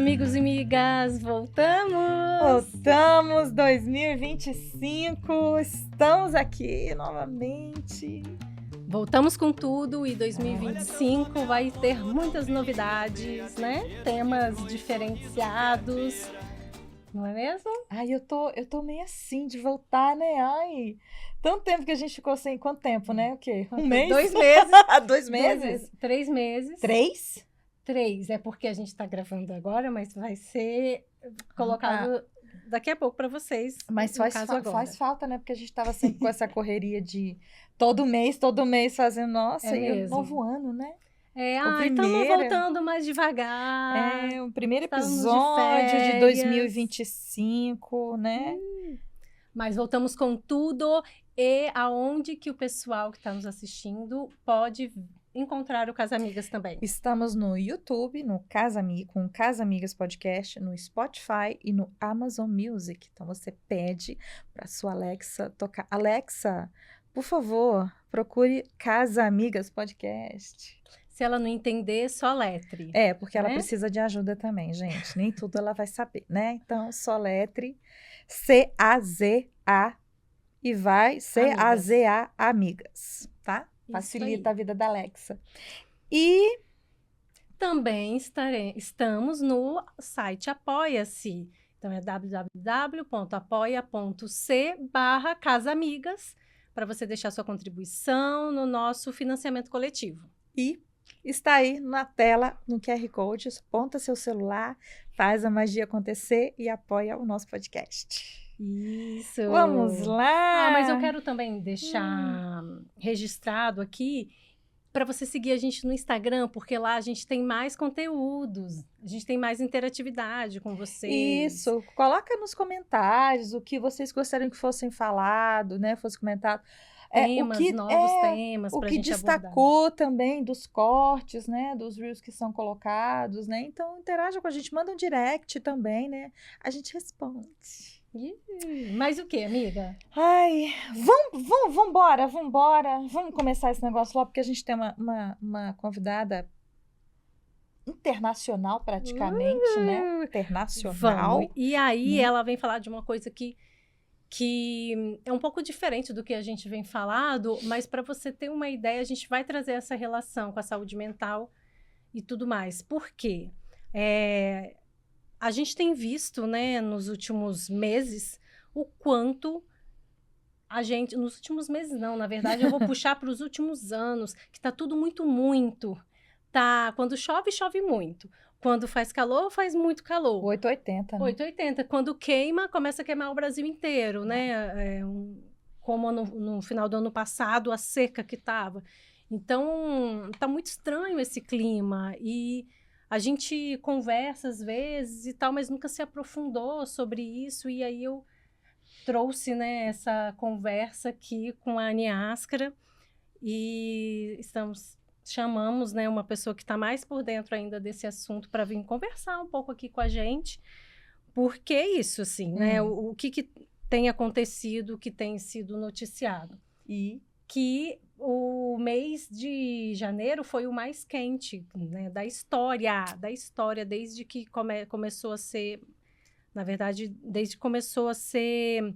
amigos e amigas, voltamos! Voltamos, 2025, estamos aqui novamente. Voltamos com tudo e 2025 vai ter muitas novidades, né? Temas diferenciados, não é mesmo? Ai, eu tô meio assim de voltar, né? Ai, tanto tempo que a gente ficou sem... Quanto tempo, né? O quê? Um mês? 2 meses. 2 meses? 3 meses. 3? 3, é porque a gente está gravando agora, mas vai ser colocado daqui a pouco para vocês. Mas faz falta, né? Porque a gente estava sempre com essa correria de todo mês fazendo, nossa, e o novo ano, né? Estamos voltando mais devagar. O primeiro episódio de 2025, né? Mas voltamos com tudo. E aonde que o pessoal que está nos assistindo pode encontrar o Casa Amigas também? Estamos no YouTube, no com Casa Amigas Podcast, no Spotify e no Amazon Music. Então você pede para sua Alexa tocar. Alexa, por favor, procure Casa Amigas Podcast. Se ela não entender, só letre. Porque ela precisa de ajuda também, gente. Nem tudo ela vai saber, né? Então, só letre C-A-Z-A e vai C-A-Z-A Amigas, tá? Facilita a vida da Alexa. E também estamos no site Apoia-se. Então, é www.apoia.c/Casamigas para você deixar sua contribuição no nosso financiamento coletivo. E está aí na tela, no QR Code, aponta seu celular, faz a magia acontecer e apoia o nosso podcast. Isso! Vamos lá! Mas eu quero também deixar registrado aqui para você seguir a gente no Instagram, porque lá a gente tem mais conteúdos, a gente tem mais interatividade com vocês. Isso! Coloca nos comentários o que vocês gostariam que fossem falado, né? Fosse comentado. Novos temas para a gente abordar. O que destacou também dos cortes, né? Dos reels que são colocados, né? Então, interaja com a gente, manda um direct também, né? A gente responde. Mas o que, amiga? Ai, vambora. Vamos começar esse negócio logo, porque a gente tem uma convidada internacional, praticamente, né? Internacional. Vamos. E aí, ela vem falar de uma coisa que é um pouco diferente do que a gente vem falando, mas para você ter uma ideia, a gente vai trazer essa relação com a saúde mental e tudo mais. Por quê? A gente tem visto, né, nos últimos meses, o quanto a gente... Nos últimos meses, não, na verdade, eu vou puxar para os últimos anos, que tá tudo muito. Tá, quando chove, chove muito. Quando faz calor, faz muito calor. 880, né? 880. Quando queima, começa a queimar o Brasil inteiro, né? Como no final do ano passado, a seca que estava. Então, tá muito estranho esse clima. E a gente conversa às vezes e tal, mas nunca se aprofundou sobre isso. E aí eu trouxe, né, essa conversa aqui com a Anny Ascara. E chamamos, né, uma pessoa que está mais por dentro ainda desse assunto para vir conversar um pouco aqui com a gente. Porque isso, assim, né? O que tem acontecido, o que tem sido noticiado. E que o mês de janeiro foi o mais quente, né, da história, desde que começou a ser... Na verdade, desde que começou a ser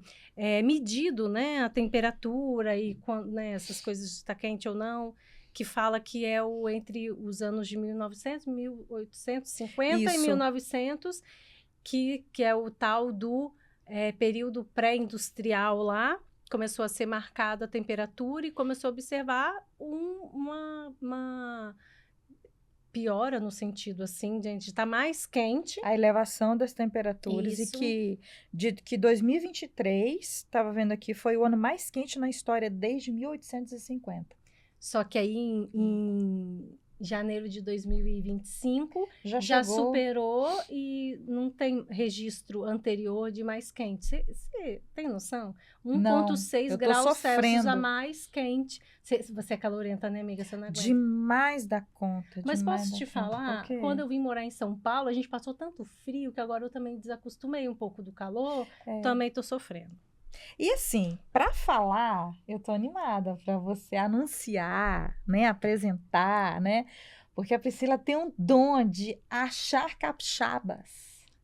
medido, né, a temperatura e né, essas coisas de estar quente ou não, que fala que é entre os anos de 1900, 1850 Isso. e 1900, que é o tal do período pré-industrial lá. Começou a ser marcada a temperatura e começou a observar uma piora no sentido, assim, de estar mais quente. A elevação das temperaturas. Isso. E que 2023, estava vendo aqui, foi o ano mais quente na história desde 1850. Só que aí, em janeiro de 2025, já chegou... superou e não tem registro anterior de mais quente. Você tem noção? 1,6 graus Celsius a mais quente. Você é calorenta, né, amiga? Você não aguenta. Demais da conta. Mas posso te falar, quando eu vim morar em São Paulo, a gente passou tanto frio que agora eu também desacostumei um pouco do calor. Também tô sofrendo. E assim, para falar, eu tô animada para você anunciar, né, apresentar, né? Porque a Priscila tem um dom de achar capixabas,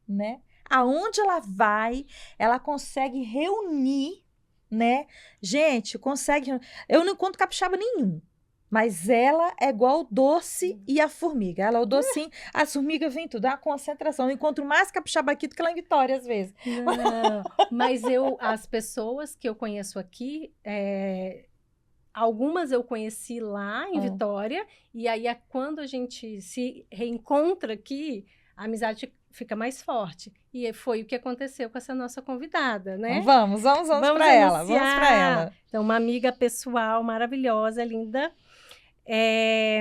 né? Aonde ela vai, ela consegue reunir, né? Gente, consegue. Eu não encontro capixaba nenhum. Mas ela é igual o doce e a formiga. Ela é o docinho, as formigas vêm tudo, é uma concentração. Eu encontro mais capixaba aqui do que lá em Vitória, às vezes. Não, mas as pessoas que eu conheço aqui, algumas eu conheci lá em Vitória, e aí quando a gente se reencontra aqui, a amizade fica mais forte. E foi o que aconteceu com essa nossa convidada, né? Então, vamos para ela, vamos para ela. Então, uma amiga pessoal maravilhosa, linda, é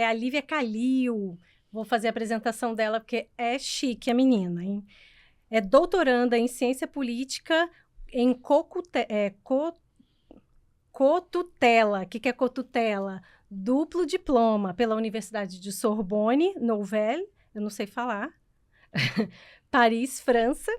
a Lívia Calil. Vou fazer a apresentação dela porque é chique a menina, hein? É doutoranda em ciência política em cotutela. O que é cotutela? Duplo diploma pela Universidade de Sorbonne, Nouvelle, eu não sei falar, Paris, França,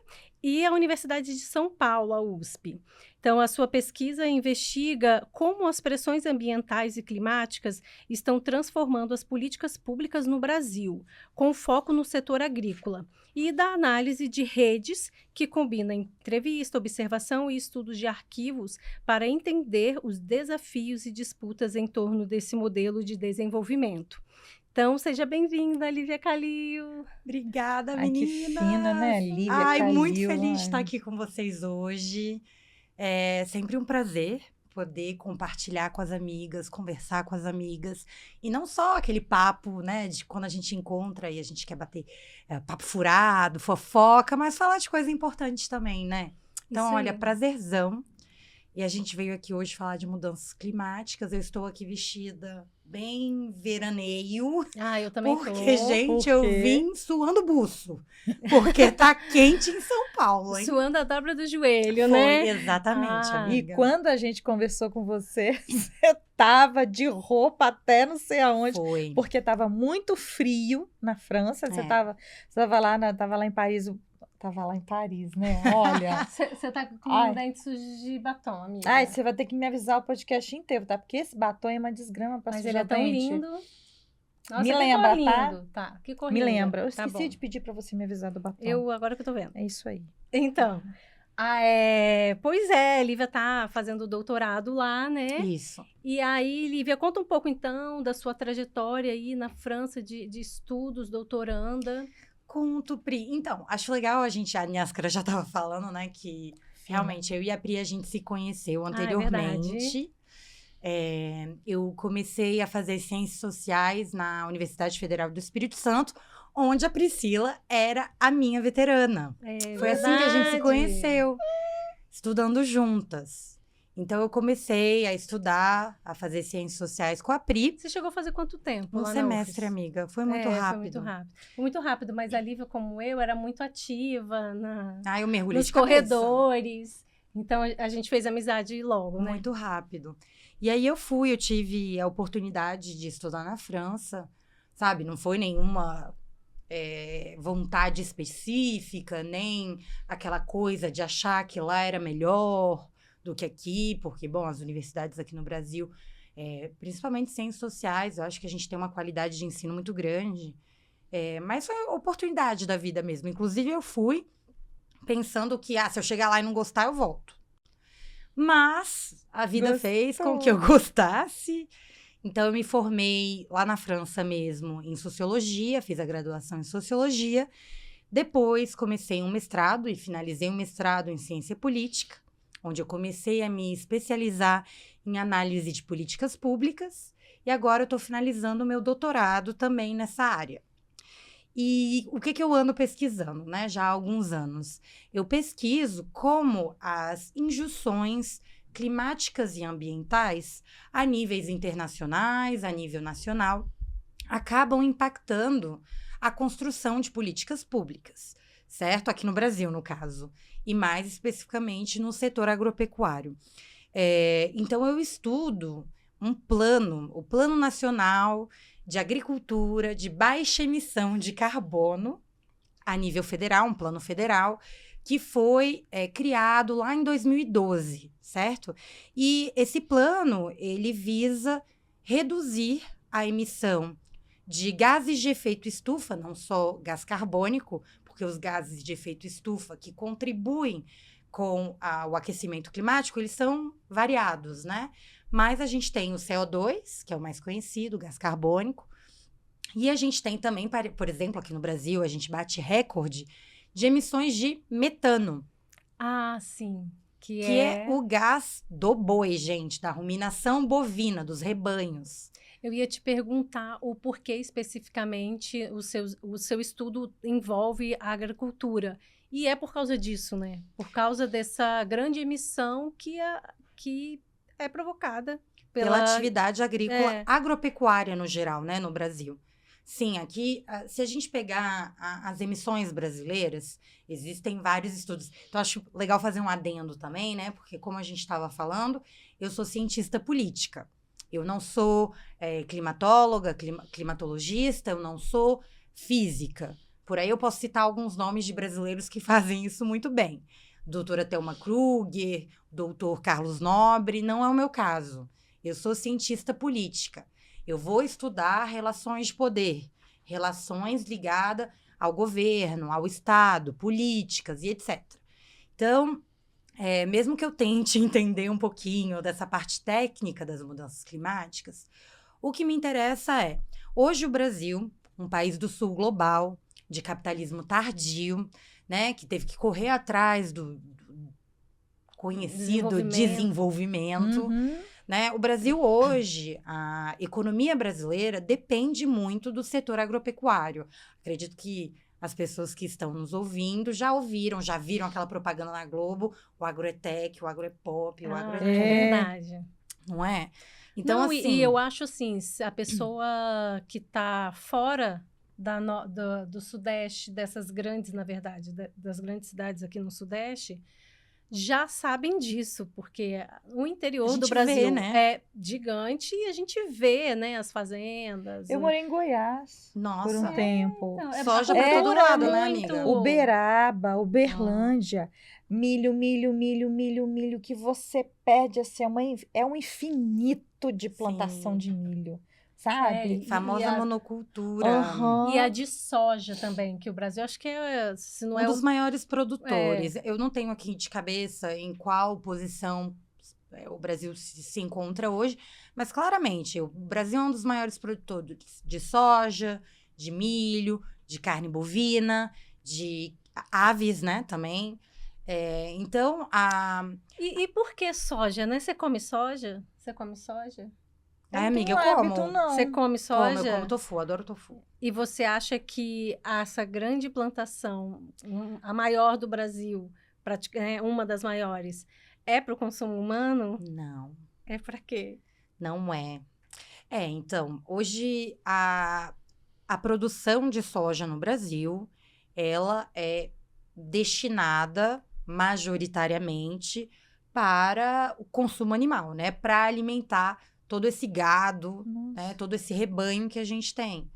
e a Universidade de São Paulo, a USP. Então, a sua pesquisa investiga como as pressões ambientais e climáticas estão transformando as políticas públicas no Brasil, com foco no setor agrícola, e da análise de redes que combina entrevista, observação e estudos de arquivos para entender os desafios e disputas em torno desse modelo de desenvolvimento. Então, seja bem-vinda, Lívia Calil. Obrigada, Ai, meninas. que fina, né, Lívia Calil? Muito feliz de estar aqui com vocês hoje. É sempre um prazer poder compartilhar com as amigas, conversar com as amigas. E não só aquele papo, né, de quando a gente encontra e a gente quer bater papo furado, fofoca, mas falar de coisa importante também, né? Então, Isso olha, aí. prazerzão. E a gente veio aqui hoje falar de mudanças climáticas. Eu estou aqui vestida bem veraneio. Ah, eu também tô. Porque, gente, eu vim suando buço. Porque tá quente em São Paulo, hein? Suando a dobra do joelho, Foi, né? exatamente, Ah, amiga. E quando a gente conversou com você, você tava de roupa até não sei aonde. Foi. Porque tava muito frio na França. Você É. tava lá em Paris. Tava lá em Paris, né? Olha. Você tá com Ai. dentes sujos de batom, amiga. Ai, você vai ter que me avisar o podcast inteiro, tá? Porque esse batom é uma desgrama pra Mas sujar ele é tão dente. lindo. Nossa, Me que lembra, cor tá? lindo. Tá, que cor Me linda. lembra. Eu Tá esqueci bom. de pedir pra você me avisar do batom. Agora que eu tô vendo. É isso aí. Então, pois é, Lívia tá fazendo doutorado lá, né? Isso. E aí, Lívia, conta um pouco então da sua trajetória aí na França de estudos, doutoranda. Conto, Pri. Então, acho legal a Niascara já tava falando, né, que realmente eu e a Pri, a gente se conheceu anteriormente. Eu comecei a fazer ciências sociais na Universidade Federal do Espírito Santo, onde a Priscila era a minha veterana. Foi assim que a gente se conheceu, estudando juntas. Então, eu comecei a estudar, a fazer ciências sociais com a Pri. Você chegou a fazer quanto tempo? Um lá na semestre, UFES? amiga. Foi muito rápido. Foi muito rápido. Foi muito rápido, mas a Lívia, como eu, era muito ativa Eu mergulhei nos de cabeça. corredores. Então, a gente fez amizade logo, né? Muito rápido. E aí eu tive a oportunidade de estudar na França, sabe? Não foi nenhuma vontade específica, nem aquela coisa de achar que lá era melhor do que aqui, porque, bom, as universidades aqui no Brasil, principalmente ciências sociais, eu acho que a gente tem uma qualidade de ensino muito grande, mas foi oportunidade da vida mesmo. Inclusive, eu fui pensando que, se eu chegar lá e não gostar, eu volto. Mas a vida fez com que eu gostasse. Então, eu me formei lá na França mesmo em Sociologia, fiz a graduação em Sociologia. Depois, comecei um mestrado e finalizei um mestrado em Ciência Política, onde eu comecei a me especializar em análise de políticas públicas. E agora eu estou finalizando o meu doutorado também nessa área. E o que eu ando pesquisando, né? Já há alguns anos. Eu pesquiso como as injunções climáticas e ambientais, a níveis internacionais, a nível nacional, acabam impactando a construção de políticas públicas, certo? Aqui no Brasil, no caso, e mais especificamente no setor agropecuário. Então, eu estudo o Plano Nacional de Agricultura de Baixa Emissão de Carbono, a nível federal, um plano federal, que foi criado lá em 2012, certo? E esse plano, ele visa reduzir a emissão de gases de efeito estufa, não só gás carbônico, porque os gases de efeito estufa que contribuem com o aquecimento climático, eles são variados, né? Mas a gente tem o CO2, que é o mais conhecido, o gás carbônico, e a gente tem também, por exemplo, aqui no Brasil, a gente bate recorde de emissões de metano, Ah, sim. Que que é o gás do boi, gente, da ruminação bovina, dos rebanhos. Eu ia te perguntar o porquê especificamente o seu estudo envolve a agricultura. E é por causa disso, né? Por causa dessa grande emissão que é provocada Pela atividade agrícola, é. agropecuária no geral, né, no Brasil. Sim, aqui, se a gente pegar as emissões brasileiras, existem vários estudos. Então, acho legal fazer um adendo também, né? Porque, como a gente estava falando, eu sou cientista política. Eu não sou climatóloga, climatologista, eu não sou física. Por aí eu posso citar alguns nomes de brasileiros que fazem isso muito bem. Doutora Thelma Kruger, doutor Carlos Nobre, não é o meu caso. Eu sou cientista política. Eu vou estudar relações de poder, relações ligadas ao governo, ao Estado, políticas e etc. Então, mesmo que eu tente entender um pouquinho dessa parte técnica das mudanças climáticas, o que me interessa é, hoje o Brasil, um país do sul global, de capitalismo tardio, né, que teve que correr atrás do conhecido desenvolvimento. Né? O Brasil hoje, a economia brasileira depende muito do setor agropecuário. Acredito que as pessoas que estão nos ouvindo já ouviram, já viram aquela propaganda na Globo, o agro é tech, o agro é pop, o agro é tudo. É verdade. Não é? Então, Não, assim... e eu acho assim, se a pessoa que está fora do Sudeste, dessas grandes, na verdade, das grandes cidades aqui no Sudeste, já sabem disso, porque o interior do Brasil vê, né? é gigante e a gente vê, né, as fazendas. Eu morei em Goiás por um tempo. Então, soja pra todo lado, né, muito... amiga? Uberaba, Uberlândia, milho, que você perde, assim, é um infinito de plantação de milho, sabe? Famosa monocultura. E a de soja também, que o Brasil acho que se não Um é dos maiores produtores. Eu não tenho aqui de cabeça em qual posição o Brasil se encontra hoje, mas claramente o Brasil é um dos maiores produtores de soja, de milho, de carne bovina, de aves, né, também. Então, E por que soja, né? Você come soja? Você come soja? amiga, eu hábito, como. não. Você come soja? Eu como tofu, adoro tofu. E você acha que essa grande plantação, a maior do Brasil, uma das maiores, é para o consumo humano? Não. É para quê? Não é. Então, hoje a produção de soja no Brasil, ela é destinada majoritariamente para o consumo animal, né? Para alimentar todo esse gado, né? Todo esse rebanho que a gente tem.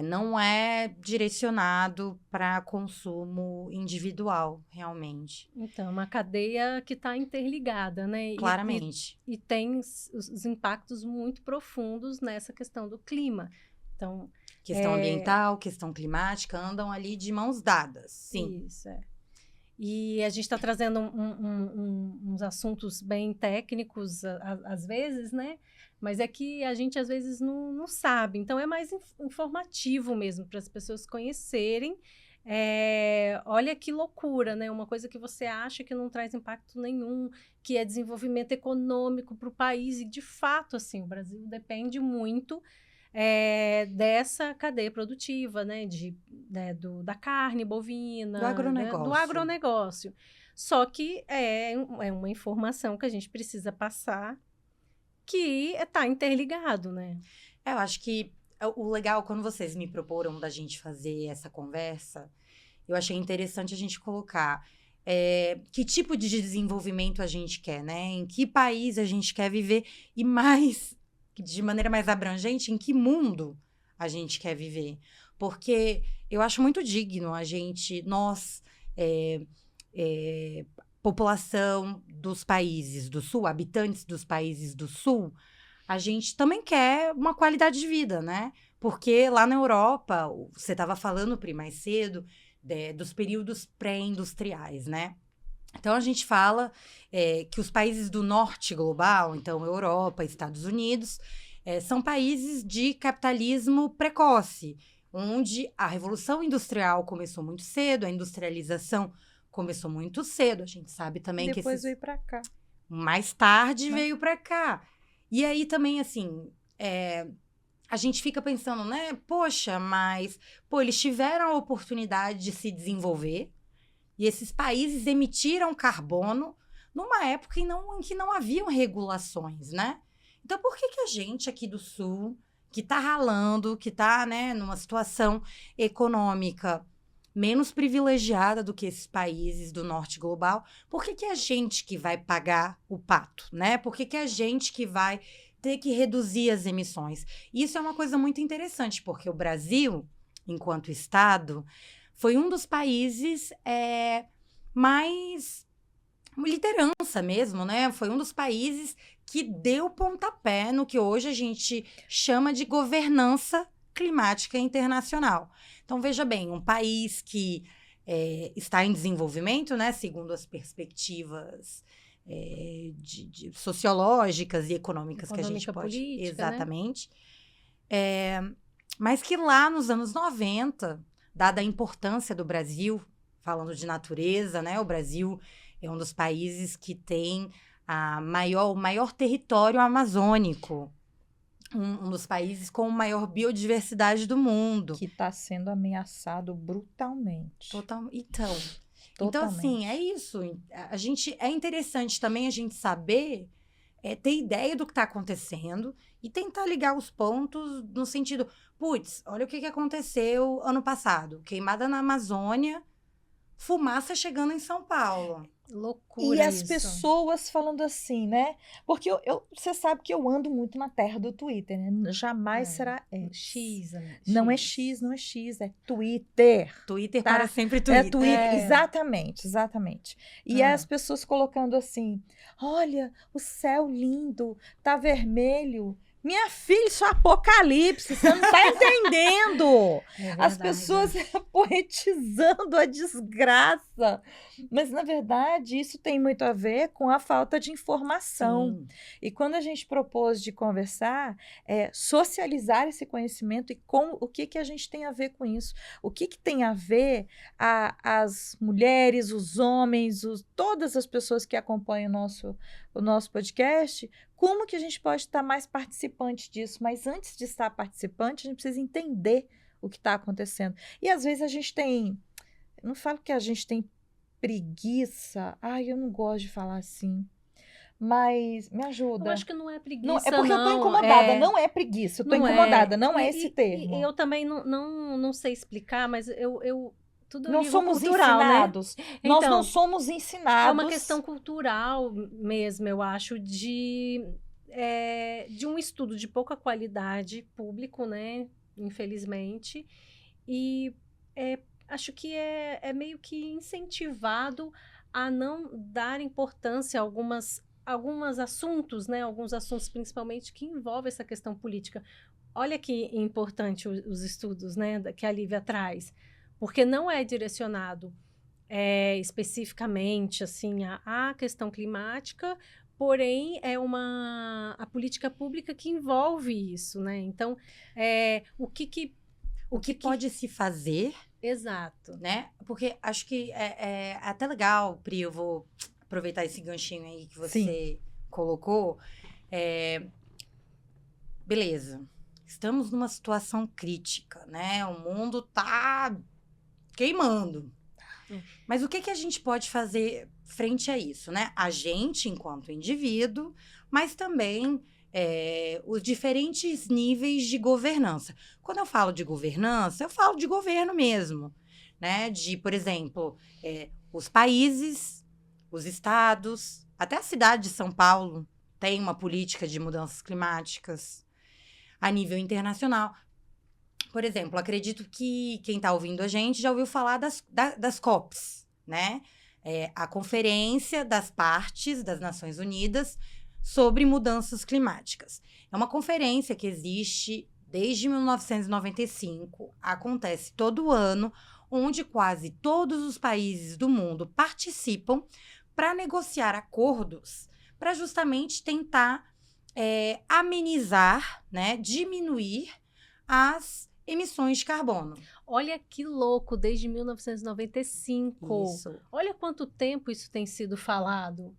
Não é direcionado para consumo individual, realmente. Então, uma cadeia que está interligada, né? Claramente. E tem os impactos muito profundos nessa questão do clima. Então, questão ambiental, questão climática, andam ali de mãos dadas, sim. Isso, E a gente está trazendo uns assuntos bem técnicos, às vezes, né? Mas é que a gente, às vezes, não sabe. Então, é mais informativo mesmo, para as pessoas conhecerem. Olha que loucura, né? Uma coisa que você acha que não traz impacto nenhum, que é desenvolvimento econômico para o país. E, de fato, assim, o Brasil depende muito dessa cadeia produtiva, né? Da carne bovina, do agronegócio. Né? Do agronegócio. Só que é uma informação que a gente precisa passar que está interligado, né? Eu acho que o legal, quando vocês me proporam da gente fazer essa conversa, eu achei interessante a gente colocar que tipo de desenvolvimento a gente quer, né? Em que país a gente quer viver e mais, de maneira mais abrangente, em que mundo a gente quer viver. Porque eu acho muito digno nós, população dos países do Sul, habitantes dos países do Sul, a gente também quer uma qualidade de vida, né? Porque lá na Europa, você estava falando, Pri, mais cedo, dos períodos pré-industriais, né? Então, a gente fala que os países do norte global, então Europa, Estados Unidos, são países de capitalismo precoce, onde a Revolução Industrial começou muito cedo, a industrialização começou muito cedo. A gente sabe também que Depois veio para cá. mais tarde veio para cá. E aí também, assim, a gente fica pensando, né? Poxa, mas eles tiveram a oportunidade de se desenvolver e esses países emitiram carbono numa época em que não haviam regulações, né? Então, por que a gente aqui do Sul, que está ralando, que está, né, numa situação econômica menos privilegiada do que esses países do norte global, por que a gente que vai pagar o pato, né? Por que a gente que vai ter que reduzir as emissões? Isso é uma coisa muito interessante, porque o Brasil, enquanto Estado, foi um dos países mais liderança mesmo, né? Foi um dos países que deu pontapé no que hoje a gente chama de governança climática internacional. Então, veja bem, um país que está em desenvolvimento, né, segundo as perspectivas sociológicas e econômicas que a gente pode... Política, exatamente. Né? Mas que lá nos anos 90, dada a importância do Brasil, falando de natureza, né, o Brasil é um dos países que tem o maior território amazônico. Um dos países com a maior biodiversidade do mundo. Que está sendo ameaçado brutalmente. Então, Totalmente. assim, é isso. É interessante também a gente saber, ter ideia do que está acontecendo e tentar ligar os pontos no sentido, olha o que aconteceu ano passado. Queimada na Amazônia, fumaça chegando em São Paulo. Loucura. E as pessoas falando assim, né? Porque você sabe que eu ando muito na terra do Twitter, né? Jamais será X. Não é X, não é X, é Twitter. Twitter para sempre Twitter. É Twitter, exatamente. E as pessoas colocando assim, olha, o céu lindo, tá vermelho. Minha filha, isso é apocalipse, você não tá entendendo. As pessoas poetizando a desgraça. Mas, na verdade, isso tem muito a ver com a falta de informação. Sim. E quando a gente propôs de conversar, socializar esse conhecimento e o que a gente tem a ver com isso. O que tem a ver as mulheres, os homens, todas as pessoas que acompanham o nosso podcast, como que a gente pode estar mais participante disso? Mas antes de estar participante, a gente precisa entender o que está acontecendo. E às vezes a gente tem... Não falo que a gente tem preguiça. Ai, eu não gosto de falar assim. Mas me ajuda. Eu acho que não é preguiça, não. É porque eu tô incomodada. Não é preguiça. Eu tô incomodada. Não é esse termo. E eu também não sei explicar, mas tudo não somos cultural, ensinados. Né? Nós não somos ensinados. É uma questão cultural mesmo, eu acho, de um estudo de pouca qualidade público, né? Infelizmente. E acho que é meio que incentivado a não dar importância a alguns assuntos, né? Alguns assuntos, principalmente, que envolvem essa questão política. Olha que importante os estudos, né? Que a Lívia traz. Porque não é direcionado especificamente assim, à questão climática, porém a política pública que envolve isso, né? Então, o que pode se fazer. Exato. Né? Porque acho que é até legal, Pri, eu vou aproveitar esse ganchinho aí que você colocou. Beleza. Estamos numa situação crítica, né? O mundo tá queimando. Mas o que a gente pode fazer frente a isso, né? A gente, enquanto indivíduo, mas também os diferentes níveis de governança. Quando eu falo de governança, eu falo de governo mesmo, né? De, por exemplo, os países, os estados, até a cidade de São Paulo tem uma política de mudanças climáticas a nível internacional. Por exemplo, acredito que quem está ouvindo a gente já ouviu falar das COPs, né? A Conferência das Partes das Nações Unidas sobre Mudanças Climáticas. É uma conferência que existe desde 1995, acontece todo ano, onde quase todos os países do mundo participam para negociar acordos para justamente tentar amenizar, né, diminuir as emissões de carbono. Olha que louco, desde 1995. Isso. Olha quanto tempo isso tem sido falado.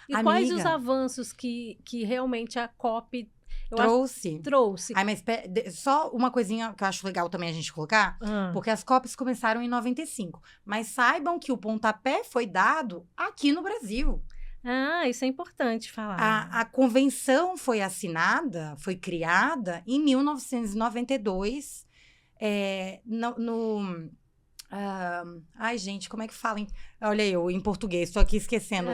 E Amiga, quais os avanços que realmente a COP trouxe? Ai, mas só uma coisinha que eu acho legal também a gente colocar, porque as COPs começaram em 95. Mas saibam que o pontapé foi dado aqui no Brasil. Ah, isso é importante falar. A convenção foi assinada, foi criada em 1992, ai, gente, como é que fala? Olha eu, em português, estou aqui esquecendo.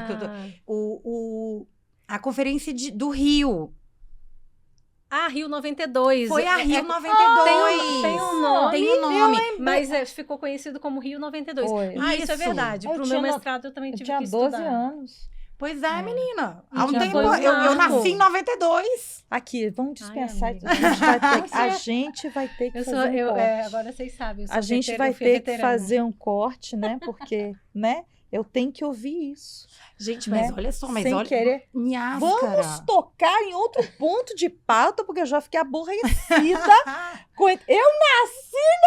A Conferência do Rio. Rio 92. Foi a Rio 92. Tem um nome. Tem um nome. Mas ficou conhecido como Rio 92. Foi. Isso é verdade. Para o meu mestrado eu também tive que estudar. Eu tinha 12 anos. Pois é, menina. Há um tempo, eu nasci em 92. Aqui, vamos dispensar. Ai, a gente vai ter que fazer um corte. Agora vocês sabem. A gente vai ter que fazer um corte, né? Porque, né? Eu tenho que ouvir isso. Gente, mas olha só, sem olha... querer. Nháscara. Vamos tocar em outro ponto de pauta, porque eu já fiquei aborrecida. Eu nasci em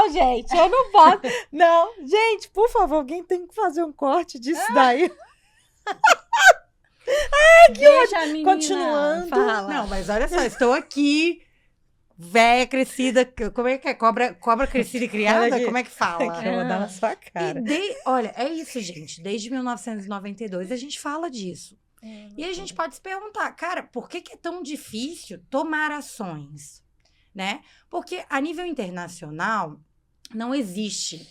90, gente. Eu não posso. Não, gente, por favor, alguém tem que fazer um corte disso daí. Ai, que ódio. Continuando. Fala. Não, mas olha só, estou aqui, véia, crescida, como é que é? Cobra crescida e criada? Como é que fala? Que eu vou dar na sua cara. Olha, é isso, gente. Desde 1992 a gente fala disso. E a gente pode se perguntar, cara, por que é tão difícil tomar ações? Né? Porque a nível internacional não existe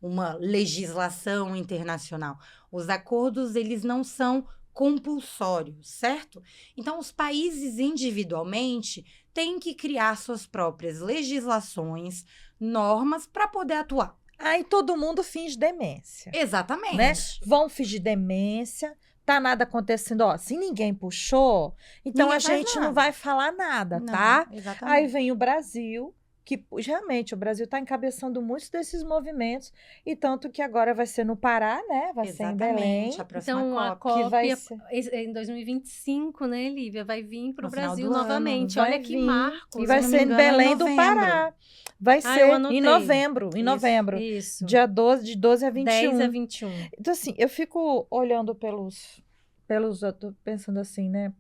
uma legislação internacional. Os acordos, eles não são compulsórios, certo? Então, os países individualmente têm que criar suas próprias legislações, normas para poder atuar. Aí todo mundo finge demência. Exatamente. Né? Vão fingir demência, tá nada acontecendo. Ó, se ninguém puxou, então Ninguém a gente nada. não vai falar nada, Não, tá? exatamente. Aí vem o Brasil, que realmente o Brasil está encabeçando muitos desses movimentos, e tanto que agora vai ser no Pará, né? Vai ser em Belém. A próxima Então, a COP. COP vai ser... em 2025, né, Lívia? Vai vir para o No final Brasil do ano. novamente. Vai Olha que vir. marco. E vai ser em Belém do Pará. Vai ser eu anotei. em novembro. Isso. Dia 12, de 12 a 21. 10 a 21. Então, assim, eu fico olhando pelos eu tô pensando assim, né?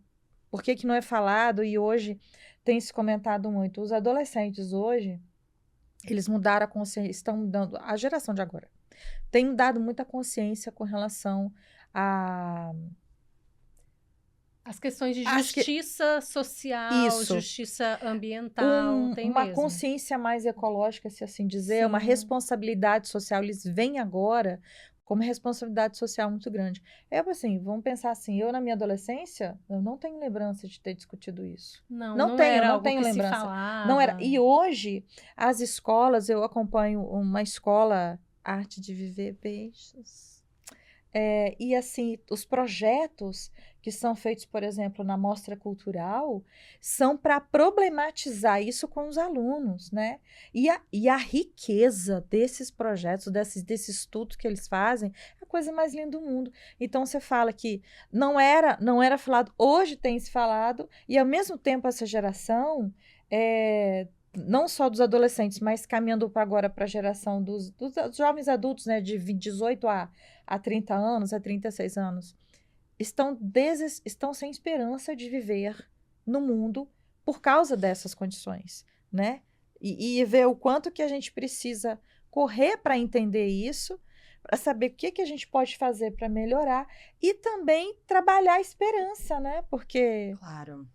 Por que não é falado? E hoje tem se comentado muito. Os adolescentes hoje, eles mudaram a consciência, estão mudando, a geração de agora, tem dado muita consciência com relação a... As questões de justiça social, Isso. Justiça ambiental, tem uma mesmo. consciência mais ecológica, se assim dizer, Sim. uma responsabilidade social, eles vêm agora como responsabilidade social muito grande. Assim, vamos pensar assim, eu na minha adolescência, eu não tenho lembrança de ter discutido isso. Não tenho lembrança. Não era. E hoje, as escolas, eu acompanho uma escola Arte de Viver Beijos. E assim, os projetos que são feitos, por exemplo, na Mostra Cultural, são para problematizar isso com os alunos, né? E a riqueza desses projetos, desses estudos que eles fazem, é a coisa mais linda do mundo. Então, você fala que não era falado, hoje tem se falado, e ao mesmo tempo essa geração, não só dos adolescentes, mas caminhando agora para a geração dos jovens adultos, né, de 18 a 30 anos, a 36 anos, estão sem esperança de viver no mundo por causa dessas condições, né? E ver o quanto que a gente precisa correr para entender isso, para saber o que a gente pode fazer para melhorar e também trabalhar a esperança, né? Porque... Claro.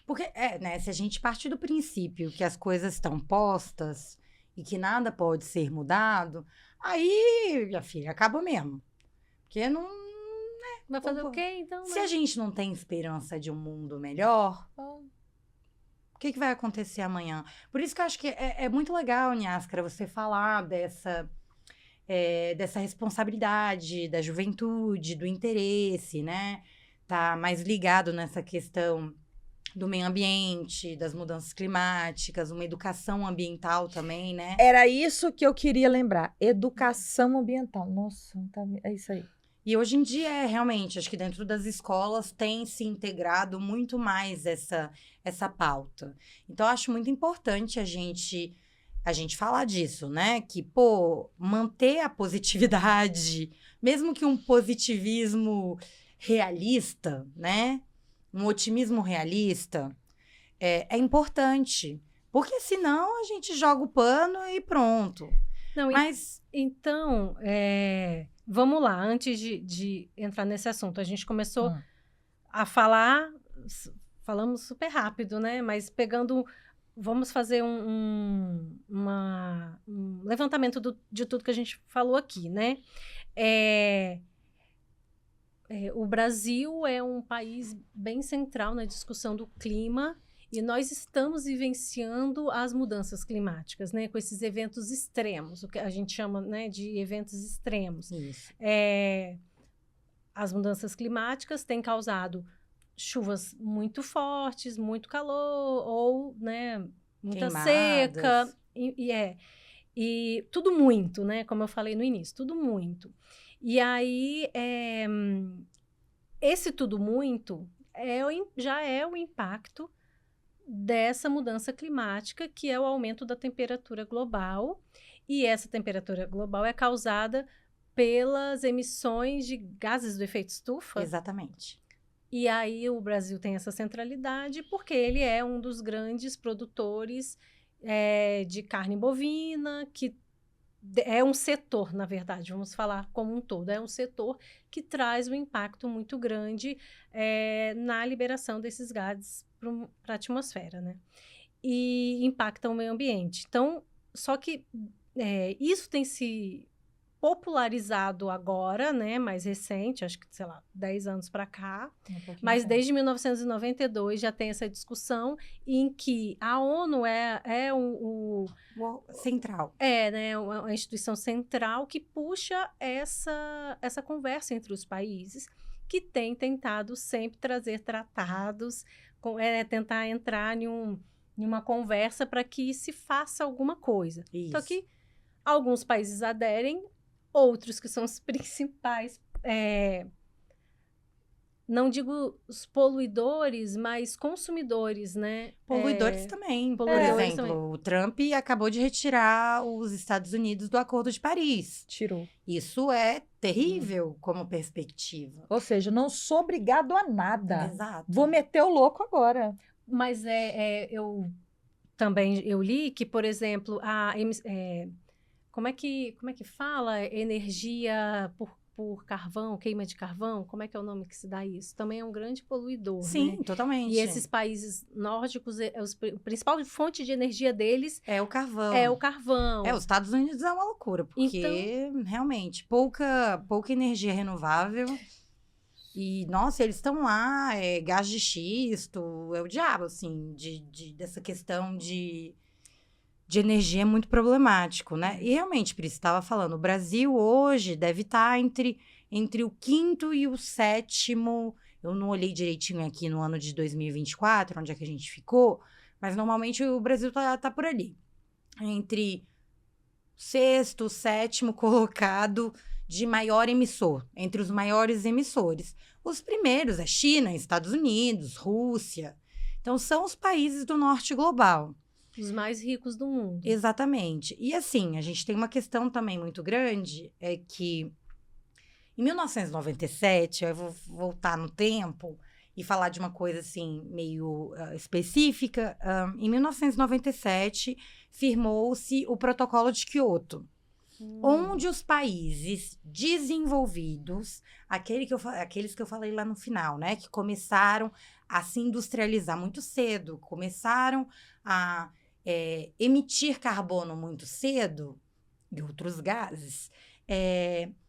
Porque, né, se a gente partir do princípio que as coisas estão postas e que nada pode ser mudado, aí, minha filha, acaba mesmo. Porque não... Vai fazer o quê, então? Se a gente não tem esperança de um mundo melhor, o que vai acontecer amanhã? Por isso que eu acho que é muito legal, Nháscara, você falar dessa responsabilidade da juventude, do interesse, né? Tá mais ligado nessa questão do meio ambiente, das mudanças climáticas, uma educação ambiental também, né? Era isso que eu queria lembrar. Educação ambiental. Nossa, é isso aí. E hoje em dia, realmente, acho que dentro das escolas tem se integrado muito mais essa pauta. Então, acho muito importante a gente falar disso, né? Que, pô, manter a positividade, mesmo que um positivismo realista, né? Um otimismo realista, é importante. Porque senão a gente joga o pano e pronto. Não, Mas, então, vamos lá, antes de entrar nesse assunto, a gente começou a falar, falamos super rápido, né? Mas vamos fazer um levantamento de tudo que a gente falou aqui, né? O Brasil é um país bem central na discussão do clima e nós estamos vivenciando as mudanças climáticas, né? Com esses eventos extremos, o que a gente chama, né, de eventos extremos. isso. As mudanças climáticas têm causado chuvas muito fortes, muito calor, ou, né, muita seca. E tudo muito, né? Como eu falei no início, tudo muito. E aí, esse tudo muito já é o impacto dessa mudança climática, que é o aumento da temperatura global. E essa temperatura global é causada pelas emissões de gases do efeito estufa. Exatamente. E aí o Brasil tem essa centralidade porque ele é um dos grandes produtores de carne bovina, que é um setor, na verdade, vamos falar como um todo, é um setor que traz um impacto muito grande na liberação desses gases para a atmosfera, né? E impacta o meio ambiente. Então, só que isso tem se popularizado agora, né, mais recente, acho que, sei lá, 10 anos para cá, mas desde 1992 já tem essa discussão em que a ONU é o central. né, a instituição central que puxa essa conversa entre os países, que tem tentado sempre trazer tratados, tentar entrar em uma conversa para que se faça alguma coisa. Isso. Então, que alguns países aderem, outros que são os principais, não digo os poluidores, mas consumidores, né? Poluidores também. Por Poluidores exemplo, também. o Trump acabou de retirar os Estados Unidos do Acordo de Paris. Tirou. Isso é terrível como perspectiva. Ou seja, não sou obrigado a nada. Exato. Vou meter o louco agora. Mas eu li que, por exemplo, como é que fala? Energia por carvão, queima de carvão, como é que é o nome que se dá isso? Também é um grande poluidor, Sim, né? totalmente. E esses países nórdicos, a principal fonte de energia deles é o carvão. É o carvão. Os Estados Unidos é uma loucura, porque realmente pouca energia renovável. E, nossa, eles estão lá, gás de xisto, é o diabo, assim, dessa questão de energia é muito problemático, né? E realmente, Pri, você estava falando, o Brasil hoje deve estar entre o 5º e o 7º, eu não olhei direitinho aqui no ano de 2024, onde é que a gente ficou, mas normalmente o Brasil tá por ali, entre 6º, 7º colocado de maior emissor, entre os maiores emissores. Os primeiros é China, Estados Unidos, Rússia. Então, são os países do norte global. Os mais ricos do mundo. Exatamente. E assim, a gente tem uma questão também muito grande, é que em 1997, eu vou voltar no tempo e falar de uma coisa assim, meio específica. Em 1997, firmou-se o Protocolo de Quioto, onde os países desenvolvidos, aqueles que eu falei lá no final, né, que começaram a se industrializar muito cedo, começaram a emitir carbono muito cedo e outros gases,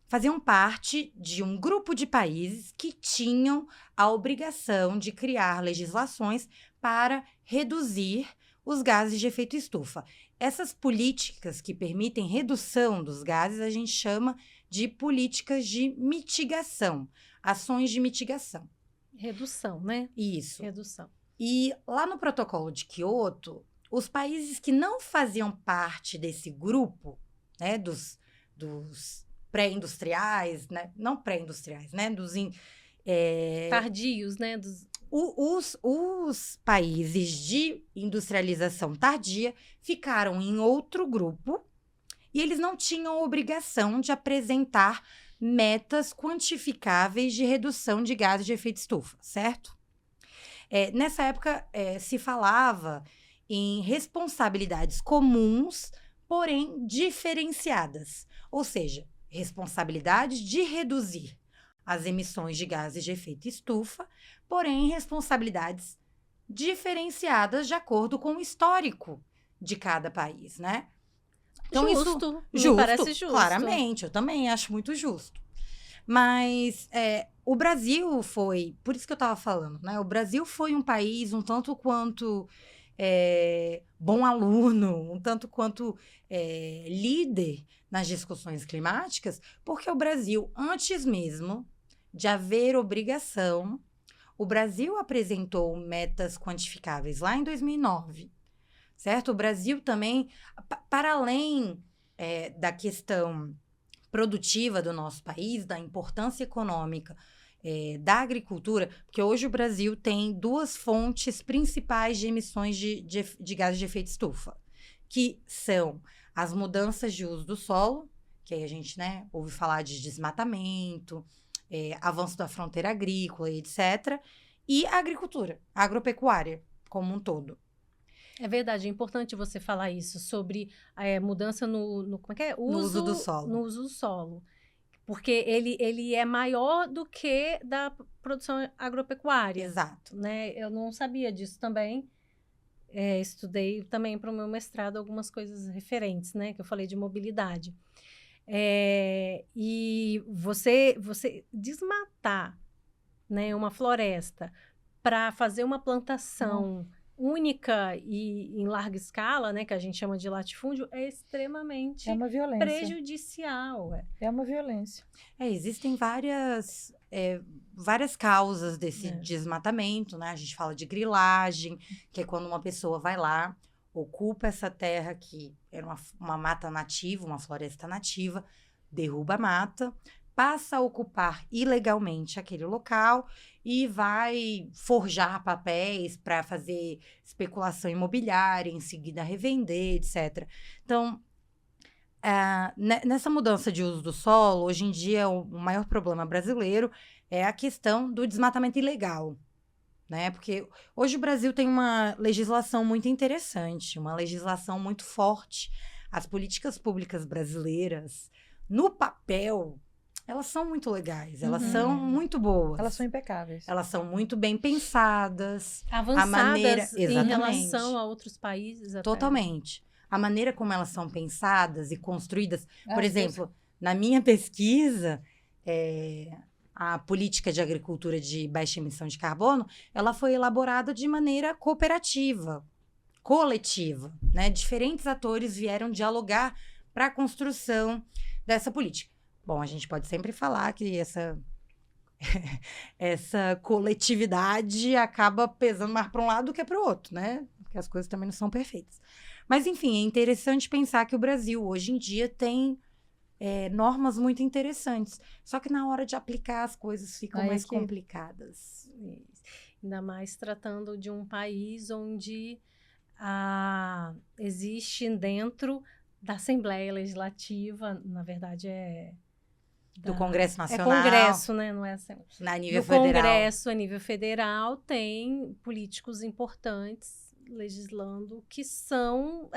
faziam parte de um grupo de países que tinham a obrigação de criar legislações para reduzir os gases de efeito estufa. Essas políticas que permitem redução dos gases, a gente chama de políticas de mitigação, ações de mitigação. Redução, né? Isso. Redução. E lá no protocolo de Kyoto, os países que não faziam parte desse grupo, né, dos pré-industriais, né, não pré-industriais, né, Tardios, né? Os países de industrialização tardia ficaram em outro grupo e eles não tinham obrigação de apresentar metas quantificáveis de redução de gases de efeito estufa, certo? Nessa época, se falava em responsabilidades comuns, porém diferenciadas. Ou seja, responsabilidade de reduzir as emissões de gases de efeito estufa, porém responsabilidades diferenciadas de acordo com o histórico de cada país, né? Então, justo, me parece justo. Claramente, eu também acho muito justo. Mas o Brasil foi, por isso que eu estava falando, né? O Brasil foi um país um tanto quanto bom aluno, um tanto quanto líder nas discussões climáticas, porque o Brasil, antes mesmo de haver obrigação, o Brasil apresentou metas quantificáveis lá em 2009, certo? O Brasil também, para além da questão produtiva do nosso país, da importância econômica da agricultura, porque hoje o Brasil tem 2 fontes principais de emissões de gases de efeito estufa, que são as mudanças de uso do solo, que aí a gente, né, ouve falar de desmatamento, avanço da fronteira agrícola, etc., e a agricultura, a agropecuária como um todo. É verdade, é importante você falar isso sobre mudança no como é que é? No uso do solo. No uso do solo. Porque ele é maior do que da produção agropecuária. Exato. Né? Eu não sabia disso também. Estudei também para o meu mestrado algumas coisas referentes, né? Que eu falei de mobilidade. E você desmatar, né, uma floresta para fazer uma plantação única e em larga escala, né, que a gente chama de latifúndio, é extremamente uma violência. Prejudicial. É uma violência. Existem várias causas desse desmatamento, né? A gente fala de grilagem, que é quando uma pessoa vai lá, ocupa essa terra que era uma mata nativa, uma floresta nativa, derruba a mata, passa a ocupar ilegalmente aquele local e vai forjar papéis para fazer especulação imobiliária, em seguida revender, etc. Então, nessa mudança de uso do solo, hoje em dia o maior problema brasileiro é a questão do desmatamento ilegal, né? Porque hoje o Brasil tem uma legislação muito interessante, uma legislação muito forte. As políticas públicas brasileiras, no papel, elas são muito legais, elas são muito boas. Elas são impecáveis. Elas são muito bem pensadas. Avançadas em relação a outros países. Até. Totalmente. A maneira como elas são pensadas e construídas. Por exemplo, na minha pesquisa, a política de agricultura de baixa emissão de carbono, ela foi elaborada de maneira cooperativa, coletiva, né? Diferentes atores vieram dialogar para a construção dessa política. Bom, a gente pode sempre falar que essa coletividade acaba pesando mais para um lado do que para o outro, né? Porque as coisas também não são perfeitas. Mas, enfim, é interessante pensar que o Brasil, hoje em dia, tem normas muito interessantes. Só que na hora de aplicar, as coisas ficam mais complicadas. Isso. Ainda mais tratando de um país onde existe dentro da Assembleia Legislativa, na verdade do Congresso Nacional. É Congresso, né? Não é Assembleia. Na nível federal. Congresso, a nível federal, tem políticos importantes legislando que são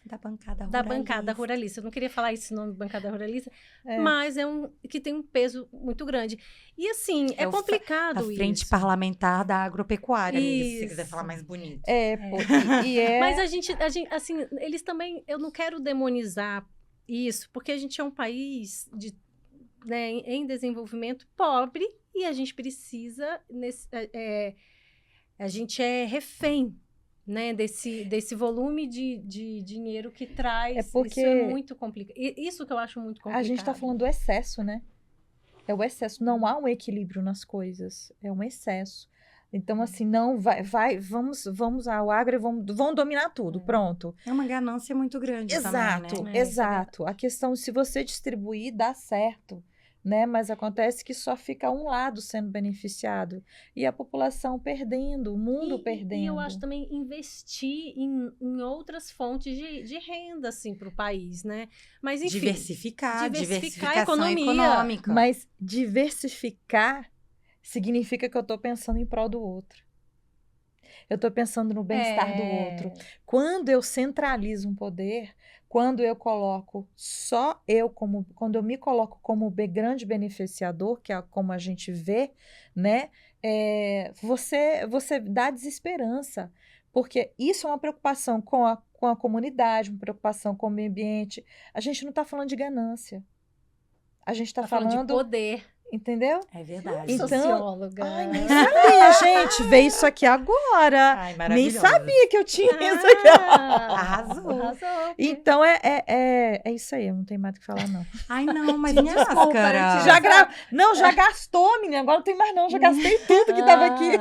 da bancada ruralista. Da bancada ruralista. Eu não queria falar esse nome, bancada ruralista, mas que tem um peso muito grande. E, assim, é complicado isso. A frente parlamentar da agropecuária, se você quiser falar mais bonito. Mas a gente, assim, eles também... Eu não quero demonizar isso, porque a gente é um país em desenvolvimento pobre e a gente precisa... a gente é refém, né, desse volume de dinheiro que traz. Porque isso é muito complicado. Isso que eu acho muito complicado. A gente está falando do excesso, né? É o excesso. Não há um equilíbrio nas coisas. É um excesso. Então, assim, não, vamos ao agro e vão dominar tudo, pronto. É uma ganância muito grande Exato, também, né? exato. A questão, se você distribuir, dá certo, né? Mas acontece que só fica um lado sendo beneficiado e a população perdendo, o mundo perdendo. E eu acho também investir em outras fontes de renda, assim, para o país, né? Mas, enfim... Diversificação a economia. econômica. Mas diversificar significa que eu estou pensando em prol do outro. Eu estou pensando no bem-estar do outro. Quando eu centralizo um poder, quando eu coloco quando eu me coloco como grande beneficiador, que é como a gente vê, né? Você dá desesperança, porque isso é uma preocupação com a comunidade, uma preocupação com o meio ambiente. A gente não está falando de ganância. A gente está falando de poder. Entendeu? É verdade. Então, Socióloga. Ai, nem sabia, gente. Veio isso aqui agora. Ai, Nem maravilhosa. sabia que eu tinha isso aqui. Arrasou. Então, é isso aí. Eu não tenho mais o que falar, não. Ai, não, mas minha máscara. Já gastou, menina. Agora não tem mais, não. Já gastei tudo que tava aqui.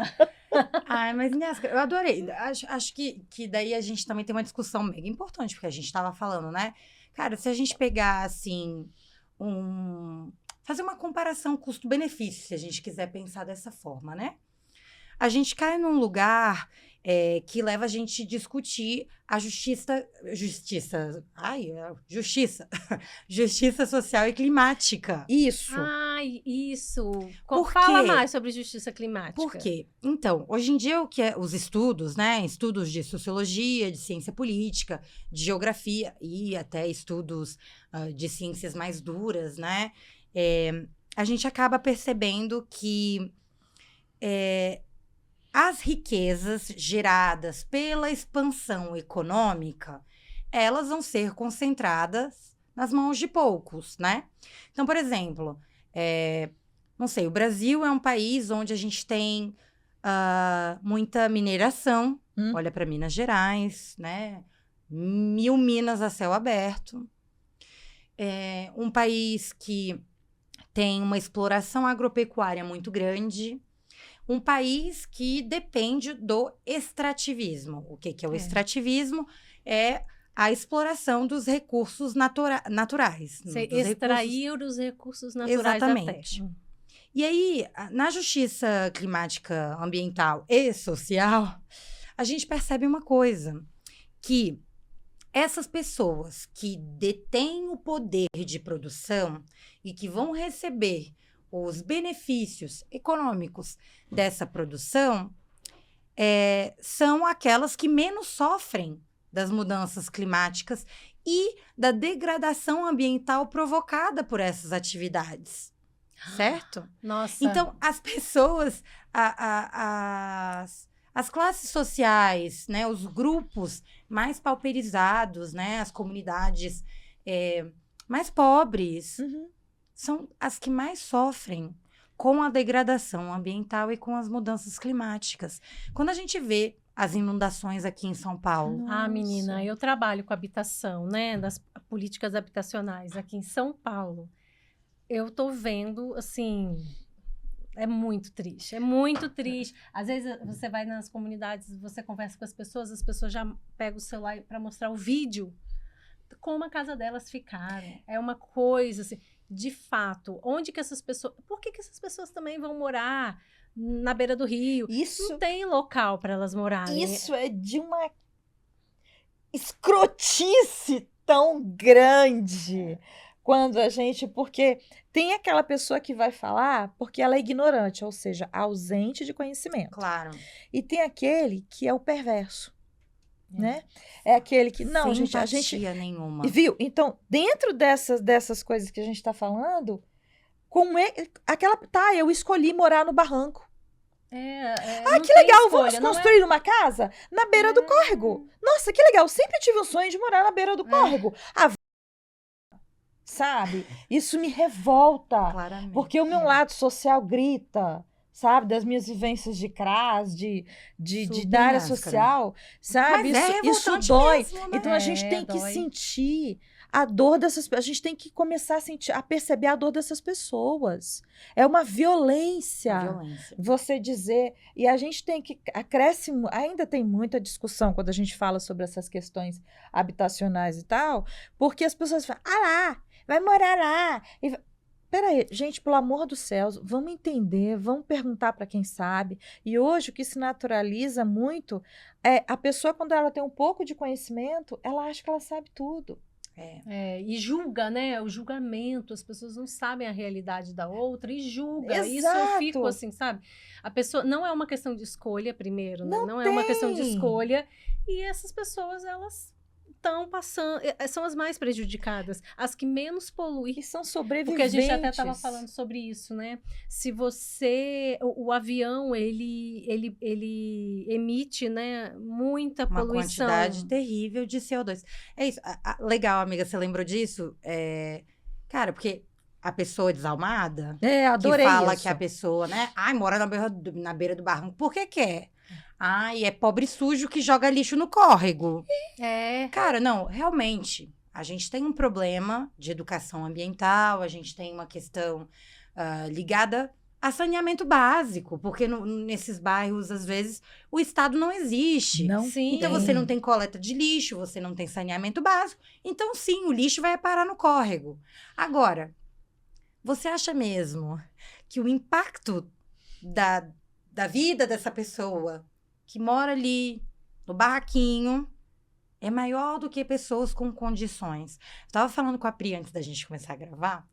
Ai, mas Nesca, eu adorei. Acho que daí a gente também tem uma discussão mega importante, porque a gente tava falando, né? Cara, se a gente pegar, assim, fazer uma comparação custo-benefício, se a gente quiser pensar dessa forma, né? A gente cai num lugar que leva a gente a discutir a justiça social e climática. Isso. Ai, isso. Por Fala quê? mais sobre justiça climática. Por quê? Então, hoje em dia, os estudos, né? Estudos de sociologia, de ciência política, de geografia e até estudos de ciências mais duras, né? A gente acaba percebendo que as riquezas geradas pela expansão econômica, elas vão ser concentradas nas mãos de poucos, né? Então, por exemplo, não sei, o Brasil é um país onde a gente tem muita mineração. Olha para Minas Gerais, né? 1000 minas a céu aberto. É um país que tem uma exploração agropecuária muito grande. Um país que depende do extrativismo. O que é o extrativismo? É a exploração dos recursos naturais. Você extrair os recursos naturais Exatamente. da terra. E aí, na justiça climática, ambiental e social, a gente percebe uma coisa, que essas pessoas que detêm o poder de produção e que vão receber os benefícios econômicos dessa produção são aquelas que menos sofrem das mudanças climáticas e da degradação ambiental provocada por essas atividades. Certo? Nossa. Então, as pessoas, as classes sociais, né, os grupos mais pauperizados, né, as comunidades mais pobres, são as que mais sofrem com a degradação ambiental e com as mudanças climáticas. Quando a gente vê as inundações aqui em São Paulo... Nossa. Menina, eu trabalho com habitação, né, das políticas habitacionais aqui em São Paulo. Eu tô vendo, assim... É muito triste, é muito triste. Às vezes você vai nas comunidades, você conversa com as pessoas já pegam o celular para mostrar o vídeo como a casa delas ficaram. É uma coisa assim, de fato, onde que essas pessoas... Por que essas pessoas também vão morar na beira do rio? Isso, não tem local para elas morarem. Isso é de uma escrotice tão grande. Quando a gente... Porque tem aquela pessoa que vai falar porque ela é ignorante, ou seja, ausente de conhecimento. Claro. E tem aquele que é o perverso, né? É aquele que... Não, sem gente, a gente... nenhuma. Viu? Então, dentro dessas coisas que a gente está falando, como é... Aquela... Tá, eu escolhi morar no barranco. Que legal, vamos construir uma casa na beira do córrego. Nossa, que legal, sempre tive o sonho de morar na beira do córrego. Sabe? Isso me revolta. Claramente. Porque o meu lado social grita, sabe? Das minhas vivências de CRAS, da área social, sabe? Mas isso dói. mesmo, né? Então a gente tem que sentir a dor dessas pessoas. A gente tem que começar a perceber a dor dessas pessoas. É uma violência. Você dizer. E a gente tem que. Ainda tem muita discussão quando a gente fala sobre essas questões habitacionais e tal, porque as pessoas falam, lá, vai morar lá. Peraí, gente, pelo amor dos céus, vamos entender, vamos perguntar para quem sabe. E hoje o que se naturaliza muito é a pessoa, quando ela tem um pouco de conhecimento, ela acha que ela sabe tudo. E julga, né? O julgamento, as pessoas não sabem a realidade da outra e julga. Exato. Isso eu fico assim, sabe? A pessoa não é uma questão de escolha, primeiro, né? Não é uma questão de escolha. E essas pessoas, elas estão passando, são as mais prejudicadas, as que menos poluem. E são sobreviventes. Porque a gente até estava falando sobre isso, né? Se você, o avião, ele emite, né, muita poluição. Uma quantidade terrível de CO2. É isso. Legal, amiga, você lembrou disso? Cara, porque a pessoa desalmada, adorei que fala isso. que a pessoa, né, mora na beira do barranco, por que quer? E é pobre sujo que joga lixo no córrego. Cara, não, realmente, a gente tem um problema de educação ambiental, a gente tem uma questão ligada a saneamento básico, porque nesses bairros, às vezes, o Estado não existe. Então, você não tem coleta de lixo, você não tem saneamento básico. Então, sim, o lixo vai parar no córrego. Agora, você acha mesmo que o impacto da vida dessa pessoa que mora ali no barraquinho é maior do que pessoas com condições? Eu tava falando com a Pri antes da gente começar a gravar,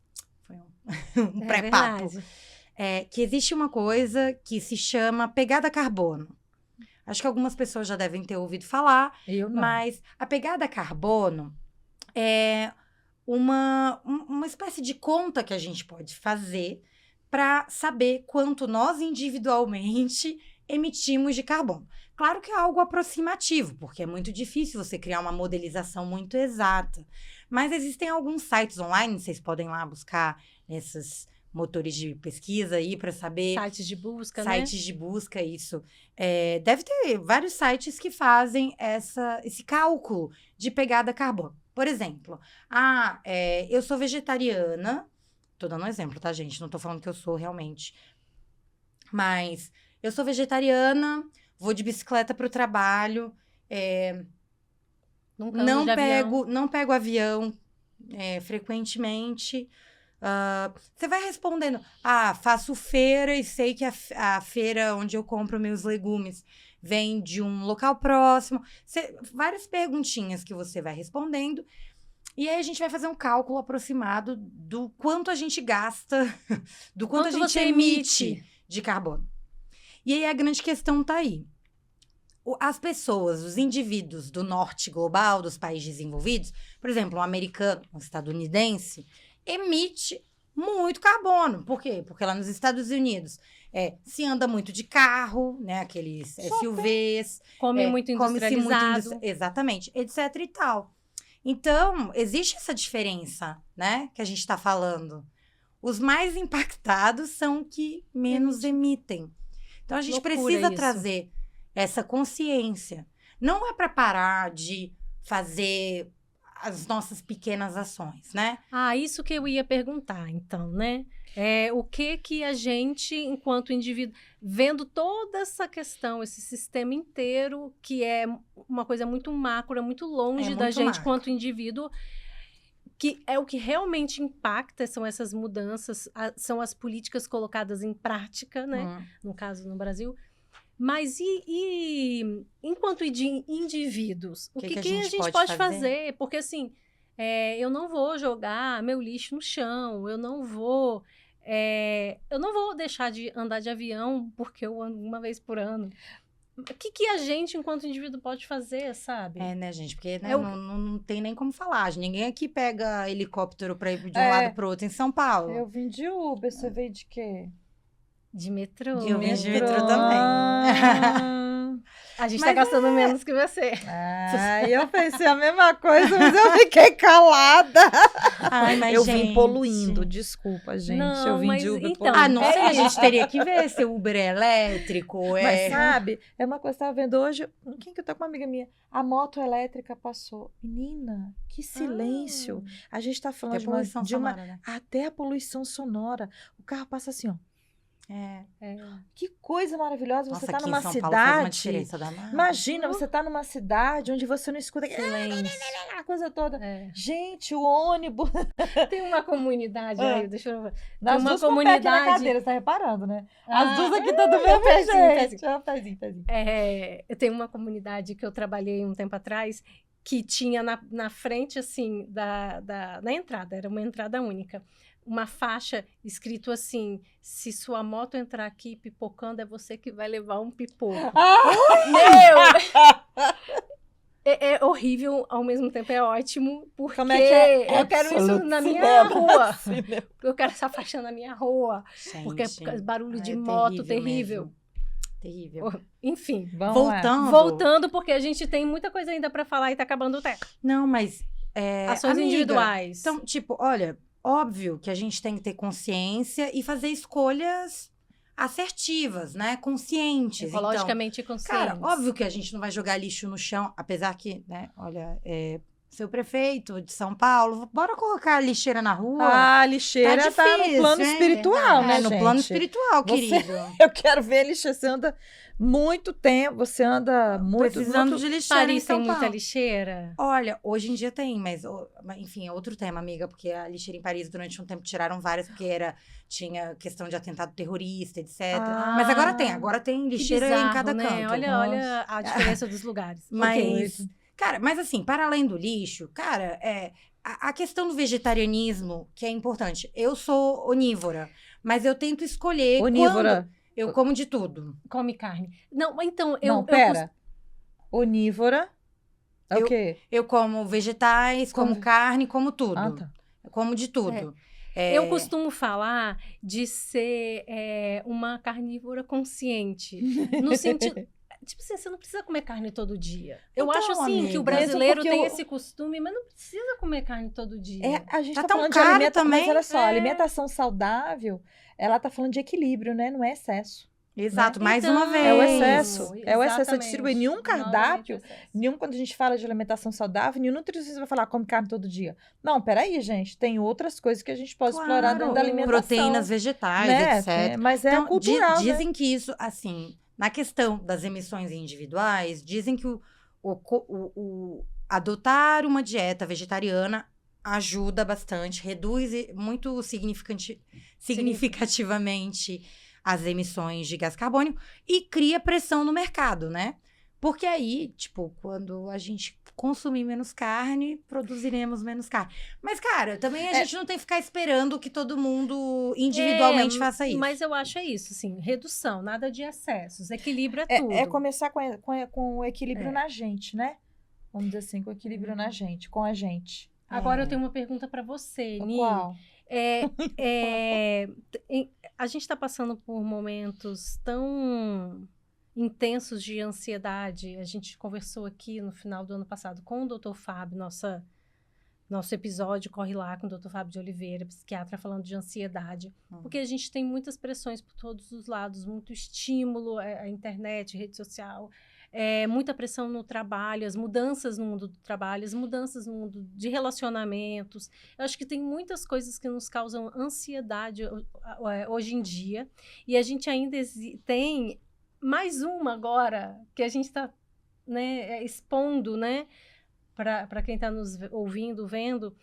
foi um pré-papo, que existe uma coisa que se chama pegada carbono. Acho que algumas pessoas já devem ter ouvido falar, Eu não. mas a pegada carbono é uma espécie de conta que a gente pode fazer para saber quanto nós individualmente emitimos de carbono. Claro que é algo aproximativo, porque é muito difícil você criar uma modelização muito exata. Mas existem alguns sites online, vocês podem lá buscar nesses motores de pesquisa aí para saber. Sites de busca, Sites de busca, isso. Deve ter vários sites que fazem esse cálculo de pegada carbono. Por exemplo, eu sou vegetariana. Tô dando um exemplo, tá, gente? Não tô falando que eu sou realmente. Mas eu sou vegetariana, vou de bicicleta pro trabalho, não pego avião frequentemente. Você vai respondendo, faço feira e sei que a feira onde eu compro meus legumes vem de um local próximo. Várias perguntinhas que você vai respondendo. E aí a gente vai fazer um cálculo aproximado do quanto a gente gasta, do quanto a gente emite de carbono. E aí a grande questão tá aí. As pessoas, os indivíduos do norte global, dos países desenvolvidos, por exemplo, um americano, um estadunidense, emite muito carbono. Por quê? Porque lá nos Estados Unidos se anda muito de carro, né? Aqueles SUVs. Come muito industrializado. Exatamente, etc e tal. Então, existe essa diferença, né? Que a gente está falando. Os mais impactados são que menos emitem. Então, a gente precisa trazer essa consciência. Não é para parar de fazer as nossas pequenas ações, né? Isso que eu ia perguntar, então, né? O que a gente, enquanto indivíduo, vendo toda essa questão, esse sistema inteiro, que é uma coisa muito macro, é muito longe da gente, enquanto indivíduo, que é o que realmente impacta, são essas mudanças, são as políticas colocadas em prática, né? No caso, no Brasil. Mas enquanto indivíduos, o que a gente pode fazer? Porque, assim, eu não vou jogar meu lixo no chão, eu não vou deixar de andar de avião porque eu ando uma vez por ano. O que a gente, enquanto indivíduo, pode fazer, sabe? Né, gente? Porque não tem nem como falar. Ninguém aqui pega helicóptero pra ir de um lado pro outro em São Paulo. Eu vim de Uber, você veio de quê? De metrô. Eu vim de metrô também. A gente Mas tá gastando menos que você. Eu pensei a mesma coisa, mas eu fiquei calada. Ai, mas Eu gente... vim poluindo, desculpa, gente. Não, eu vim mas de Uber então, poluindo. Ah, não sei, a É gente isso. teria que ver se o Uber é elétrico, Mas sabe, é uma coisa que eu tava vendo hoje. Quem que eu tô com uma amiga minha? A moto elétrica passou. Menina, que silêncio. A gente tá falando Tem poluição de uma. sonora, né? Até a poluição sonora. O carro passa assim, ó. É. Que coisa maravilhosa. Nossa, Você tá aqui numa em São Paulo faz uma cidade. diferença danada. Imagina, você tá numa cidade onde você não escuta Silêncio. a coisa toda. É. Gente, o ônibus. Tem uma comunidade aí, deixa eu ver. Nas uma duas com o pé aqui na comunidade- cadeira, você tá reparando, né? Ah, As duas aqui estão do é, mesmo pezinho, jeito. É, pezinho. Eu tenho uma comunidade que eu trabalhei um tempo atrás que tinha na frente, assim, na entrada, era uma entrada única, uma faixa escrito assim: se sua moto entrar aqui pipocando, é você que vai levar um pipoco. Meu! É horrível, ao mesmo tempo é ótimo, porque Como é que é? eu quero isso Absolute na minha cinema. rua. Cinema. Eu quero essa faixa na minha rua. Gente, Porque barulho de é moto terrível. mesmo. Terrível. Enfim, Vamos lá. voltando, porque a gente tem muita coisa ainda pra falar e tá acabando o tempo. Não, mas... Ações amiga, individuais. Então, tipo, olha, óbvio que a gente tem que ter consciência e fazer escolhas assertivas, né? Conscientes. Então, Ecologicamente conscientes. cara, óbvio que a gente não vai jogar lixo no chão, apesar que, né, olha, seu prefeito de São Paulo, bora colocar a lixeira na rua. A lixeira tá no difícil, plano hein? espiritual, né, No gente? plano espiritual, Você- querido. Eu quero ver a lixeira. Você anda muito tempo, você anda muito... Precisando muito... de lixeira em Paris tem São muita Paulo. lixeira? Olha, hoje em dia tem, mas enfim, é outro tema, amiga, porque a lixeira em Paris durante um tempo tiraram várias, porque tinha questão de atentado terrorista, etc. Ah, Mas agora tem Que lixeira bizarro, em cada né? canto. Olha a diferença dos lugares. Mas, Ok. cara, mas assim, para além do lixo, cara, a questão do vegetarianismo, que é importante. Eu sou onívora, mas eu tento escolher Onívora. quando eu como de tudo. Come carne. Não, então, Não, pera. Onívora. É o Eu- quê? Eu como vegetais, como carne, como tudo. Ah, tá. Eu como de tudo. Eu costumo falar de ser uma carnívora consciente. No sentido. Tipo assim, você não precisa comer carne todo dia. Eu Então, acho assim que amiga. o brasileiro Mesmo porque tem eu- esse costume, mas não precisa comer carne todo dia. A gente Tá tá tão falando de caro alimentação, mas também. olha só, É. alimentação saudável, ela tá falando de equilíbrio, né? Não é excesso. Exato, mais uma vez. É o Isso, excesso. É o excesso. Você exatamente. distribui nenhum cardápio, Novamente o excesso. nenhum, quando a gente fala de alimentação saudável, nenhum nutricionista vai falar, come carne todo dia. Não, peraí, gente. Tem outras coisas que a gente pode explorar dentro da alimentação. Proteínas vegetais, né? etc. Mas é Então, cultural, né? dizem que isso, assim, na questão das emissões individuais, dizem que o adotar uma dieta vegetariana ajuda bastante, reduz muito significativamente as emissões de gás carbônico e cria pressão no mercado, né? Porque aí, tipo, quando a gente consumir menos carne, produziremos menos carne. Mas, cara, também a gente não tem que ficar esperando que todo mundo individualmente faça isso. Mas eu acho isso, assim, redução, nada de excessos, equilíbrio é tudo. É começar com o equilíbrio na gente, né? Vamos dizer assim, com o equilíbrio na gente, com a gente. Agora eu tenho uma pergunta para você, Ni. Qual? A gente está passando por momentos tão intensos de ansiedade. A gente conversou aqui no final do ano passado com o Dr. Fábio, nosso episódio Corre Lá com o Dr. Fábio de Oliveira, psiquiatra, falando de ansiedade. Porque a gente tem muitas pressões por todos os lados, muito estímulo, a internet, rede social, muita pressão no trabalho, as mudanças no mundo do trabalho, as mudanças no mundo de relacionamentos. Eu acho que tem muitas coisas que nos causam ansiedade hoje em dia. E a gente ainda tem mais uma agora que a gente está, né, expondo, né, para quem está nos ouvindo, vendo,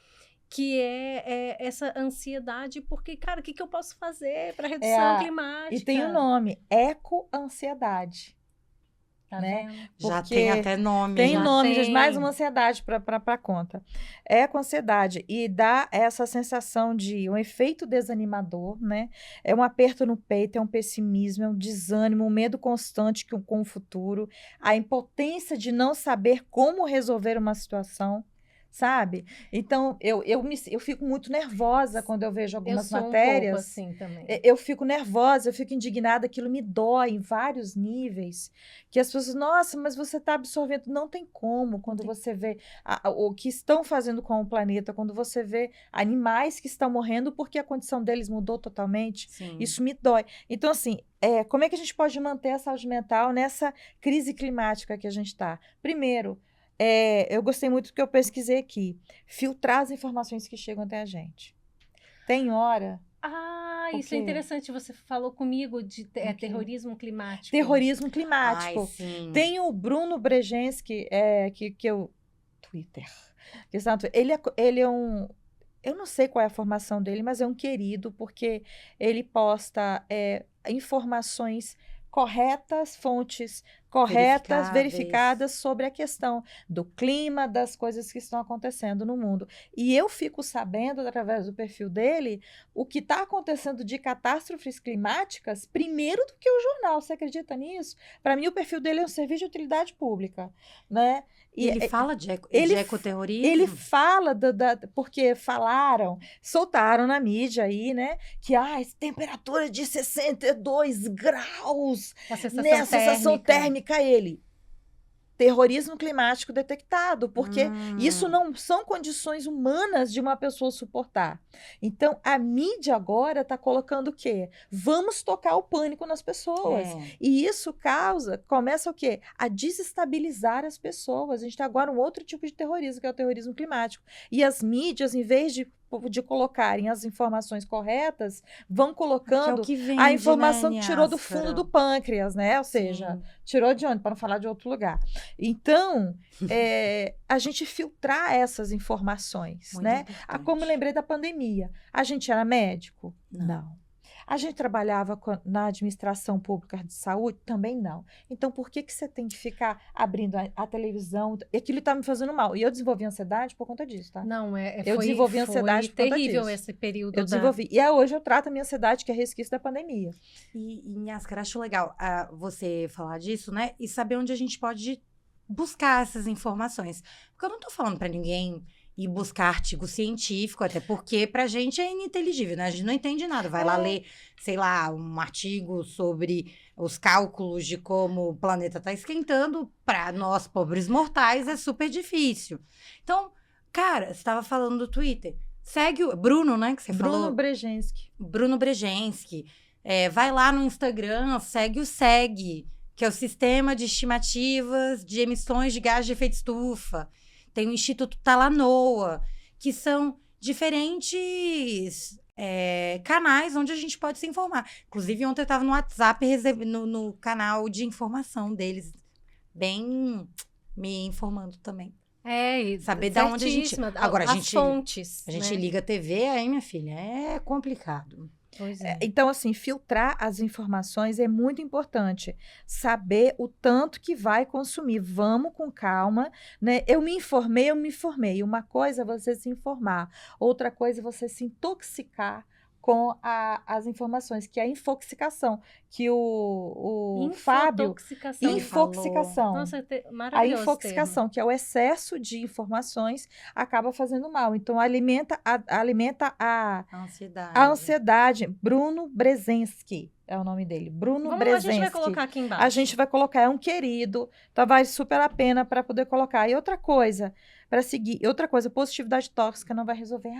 que é essa ansiedade, porque, cara, o que eu posso fazer para redução climática? E tem o nome, eco-ansiedade. Tá né? vendo? Já Porque tem até nome. Tem Já nome, tem. gente, mais uma ansiedade para conta. É com ansiedade e dá essa sensação de um efeito desanimador, né? É um aperto no peito, é um pessimismo, é um desânimo, um medo constante com o futuro, a impotência de não saber como resolver uma situação, sabe? Então, eu fico muito nervosa quando eu vejo algumas sou matérias. um pouco assim também. Eu fico nervosa, eu fico indignada, aquilo me dói em vários níveis, que as pessoas, nossa, mas você está absorvendo. Não tem como, quando você vê o que estão fazendo com o planeta, quando você vê animais que estão morrendo porque a condição deles mudou totalmente, Sim. isso me dói. Então, assim, como é que a gente pode manter a saúde mental nessa crise climática que a gente está? Primeiro, eu gostei muito do que eu pesquisei aqui. Filtrar as informações que chegam até a gente. Tem hora... Isso é interessante. Você falou comigo de terrorismo climático. Terrorismo climático. Ai, sim. Tem o Bruno Brzezinski, que eu... Twitter. Exato. Ele é um... Eu não sei qual é a formação dele, mas é um querido, porque ele posta informações corretas, fontes corretas, verificadas sobre a questão do clima, das coisas que estão acontecendo no mundo. E eu fico sabendo, através do perfil dele, o que está acontecendo de catástrofes climáticas primeiro do que o jornal. Você acredita nisso? Para mim, o perfil dele é um serviço de utilidade pública, né? E ele fala de ecoterrorismo? Ele fala, porque soltaram na mídia aí, né? Que temperatura de 62 graus nessa sensação térmica. Terrorismo climático detectado, porque isso não são condições humanas de uma pessoa suportar. Então, a mídia agora está colocando o quê? Vamos tocar o pânico nas pessoas. E isso começa o quê? A desestabilizar as pessoas. A gente tem agora um outro tipo de terrorismo, que é o terrorismo climático. E as mídias, em vez de colocarem as informações corretas, vão colocando a informação que tirou do fundo do pâncreas, né? Ou seja, tirou de onde? Para não falar de outro lugar. Então, a gente filtrar essas informações, muito, né? Como eu lembrei da pandemia. A gente era médico? Não. A gente trabalhava na administração pública de saúde? Também não. Então, por que você tem que ficar abrindo a televisão? Aquilo está me fazendo mal. E eu desenvolvi ansiedade por conta disso, tá? Não, eu desenvolvi ansiedade por conta disso. Foi terrível esse período. Eu desenvolvi. E hoje eu trato a minha ansiedade, que é resquício da pandemia. E Yascara, acho legal você falar disso, né? E saber onde a gente pode buscar essas informações. Porque eu não tô falando para ninguém ir buscar artigo científico, até porque pra gente é ininteligível, né? A gente não entende nada. Vai lá ler, sei lá, um artigo sobre os cálculos de como o planeta tá esquentando. Para nós, pobres mortais, é super difícil. Então, cara, você estava falando do Twitter. Segue o Bruno, né, que você falou? Bruno Brzezinski. Vai lá no Instagram, segue o SEG, que é o Sistema de Estimativas de Emissões de Gás de Efeito Estufa. Tem o Instituto Talanoa, que são diferentes canais onde a gente pode se informar. Inclusive, ontem eu estava no WhatsApp, no canal de informação deles, bem me informando também. Saber de onde a gente... Agora, fontes, a gente liga a TV, aí, minha filha, é complicado. Pois é. Então, assim, filtrar as informações é muito importante. Saber o tanto que vai consumir. Vamos com calma, né? Eu me informei. Uma coisa é você se informar. Outra coisa é você se intoxicar com as informações, que é a infoxicação, que o Fábio... Infoxicação. Nossa, maravilhoso. A infoxicação, que é o excesso de informações, acaba fazendo mal. Então, alimenta a ansiedade. Bruno Brzezinski é o nome dele. Bruno Brzezinski. A gente vai colocar aqui embaixo. A gente vai colocar, é um querido, então vale super a pena para poder colocar. E outra coisa, para seguir, positividade tóxica não vai resolver.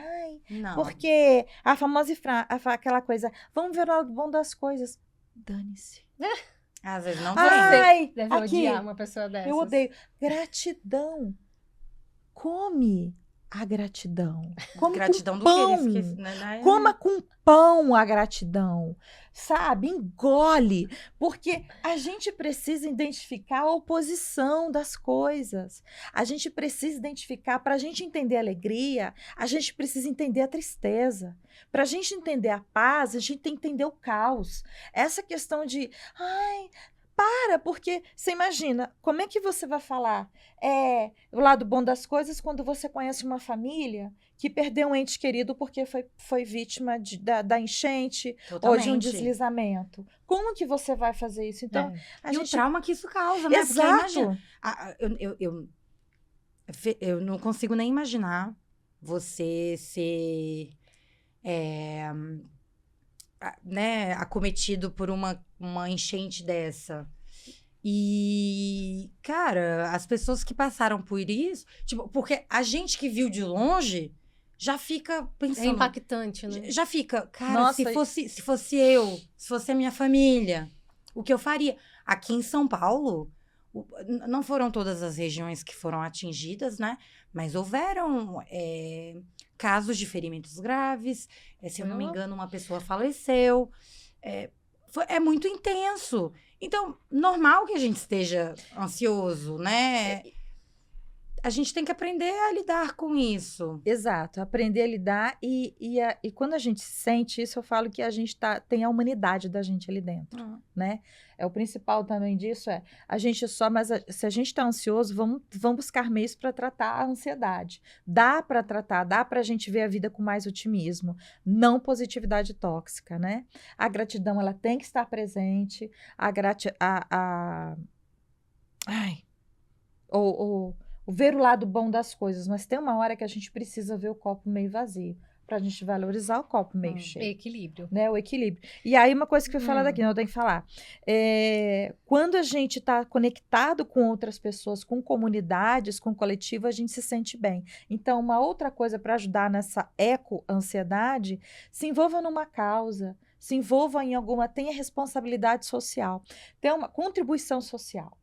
Não. Porque a famosa aquela coisa, vamos ver o lado bom das coisas. Dane-se. Às vezes não tem. Deve odiar uma pessoa dessas. Eu odeio. Gratidão. Come a gratidão. Come gratidão com pão. Do que né? Coma com pão a gratidão. Sabe? Engole. Porque a gente precisa identificar a oposição das coisas. A gente precisa identificar, para a gente entender a alegria, a gente precisa entender a tristeza. Para a gente entender a paz, a gente tem que entender o caos. Essa questão de... porque você imagina, como é que você vai falar o lado bom das coisas quando você conhece uma família que perdeu um ente querido porque foi vítima da enchente. Totalmente. Ou de um deslizamento? Como que você vai fazer isso? Então, o trauma que isso causa, né? Exato. Porque imagina, Eu não consigo nem imaginar você ser, né, acometido por uma enchente dessa. E, cara, as pessoas que passaram por isso, tipo, porque a gente que viu de longe já fica É pensando. impactante, né? Já fica, cara, Nossa, se fosse eu, se fosse a minha família, o que eu faria? Aqui em São Paulo, não foram todas as regiões que foram atingidas, né? Mas houveram casos de ferimentos graves. Se eu não me engano, uma pessoa faleceu. É muito intenso. Então, normal que a gente esteja ansioso, né? A gente tem que aprender a lidar com isso. Exato, aprender a lidar e quando a gente sente isso, eu falo que a gente tem a humanidade da gente ali dentro, né? O principal também disso a gente se a gente está ansioso, vamos buscar meios para tratar a ansiedade. Dá para tratar, dá para a gente ver a vida com mais otimismo, não positividade tóxica, né? A gratidão, ela tem que estar presente, ver o lado bom das coisas, mas tem uma hora que a gente precisa ver o copo meio vazio, para a gente valorizar o copo meio cheio. Equilíbrio. Né? O equilíbrio. E aí, uma coisa que eu falo daqui, não, eu tenho que falar. Quando a gente está conectado com outras pessoas, com comunidades, com coletivo, a gente se sente bem. Então, uma outra coisa para ajudar nessa eco-ansiedade, se envolva numa causa, se envolva em tenha responsabilidade social, tenha uma contribuição social.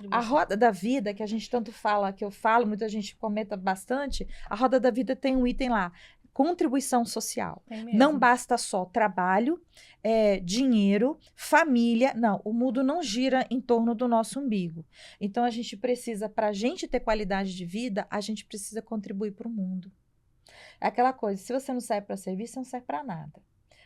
A roda da vida, que a gente tanto fala, que eu falo, muita gente comenta bastante, a roda da vida tem um item lá, contribuição social. Não basta só trabalho, dinheiro, família. Não, o mundo não gira em torno do nosso umbigo. Então, a gente precisa, para a gente ter qualidade de vida, a gente precisa contribuir para o mundo. É aquela coisa, se você não serve para servir, você não serve para nada.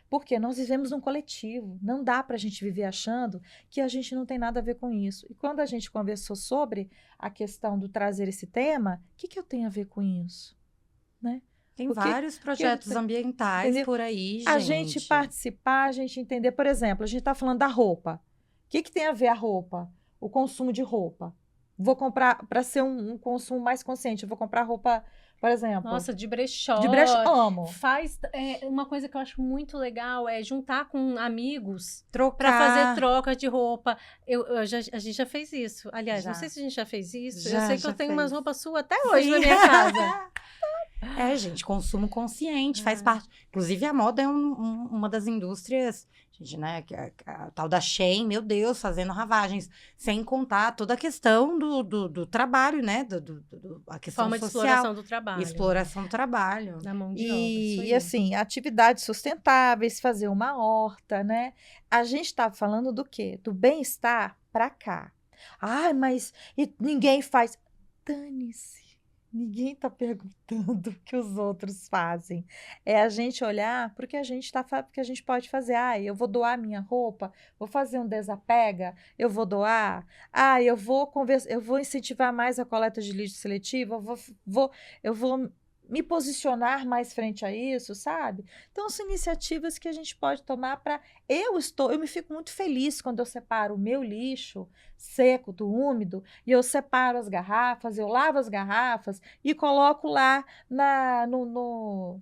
Porque nós vivemos num coletivo. Não dá para a gente viver achando que a gente não tem nada a ver com isso. E quando a gente conversou sobre a questão do trazer esse tema, o que eu tenho a ver com isso? Né? Tem vários projetos ambientais, entendeu? Por aí, gente. A gente participar, a gente entender. Por exemplo, a gente está falando da roupa. O que tem a ver a roupa? O consumo de roupa. Vou comprar, para ser um consumo mais consciente, eu vou comprar roupa, por exemplo. Nossa, de brechó. De brechó, amo. Faz uma coisa que eu acho muito legal, é juntar com amigos para fazer troca de roupa. A gente já fez isso. Aliás, não sei se a gente já fez isso. Eu sei que eu tenho umas roupas suas até hoje na minha casa. Gente, consumo consciente, faz parte. Inclusive, a moda é uma das indústrias, gente, né? A tal da Shein, meu Deus, fazendo ravagens. Sem contar toda a questão do trabalho, né? A questão forma social. De exploração do trabalho. Exploração do trabalho. Da mão de obra. E assim, atividades sustentáveis, fazer uma horta, né? A gente está falando do quê? Do bem-estar para cá. mas ninguém faz. Dane-se. Ninguém está perguntando o que os outros fazem. É a gente olhar para o que a gente porque a gente pode fazer. Eu vou doar minha roupa, vou fazer um desapega, eu vou doar. Eu vou incentivar mais a coleta de lixo seletivo, eu vou me posicionar mais frente a isso, sabe? Então, são iniciativas que a gente pode tomar para... Eu me fico muito feliz quando eu separo o meu lixo seco do úmido e eu separo as garrafas, eu lavo as garrafas e coloco lá no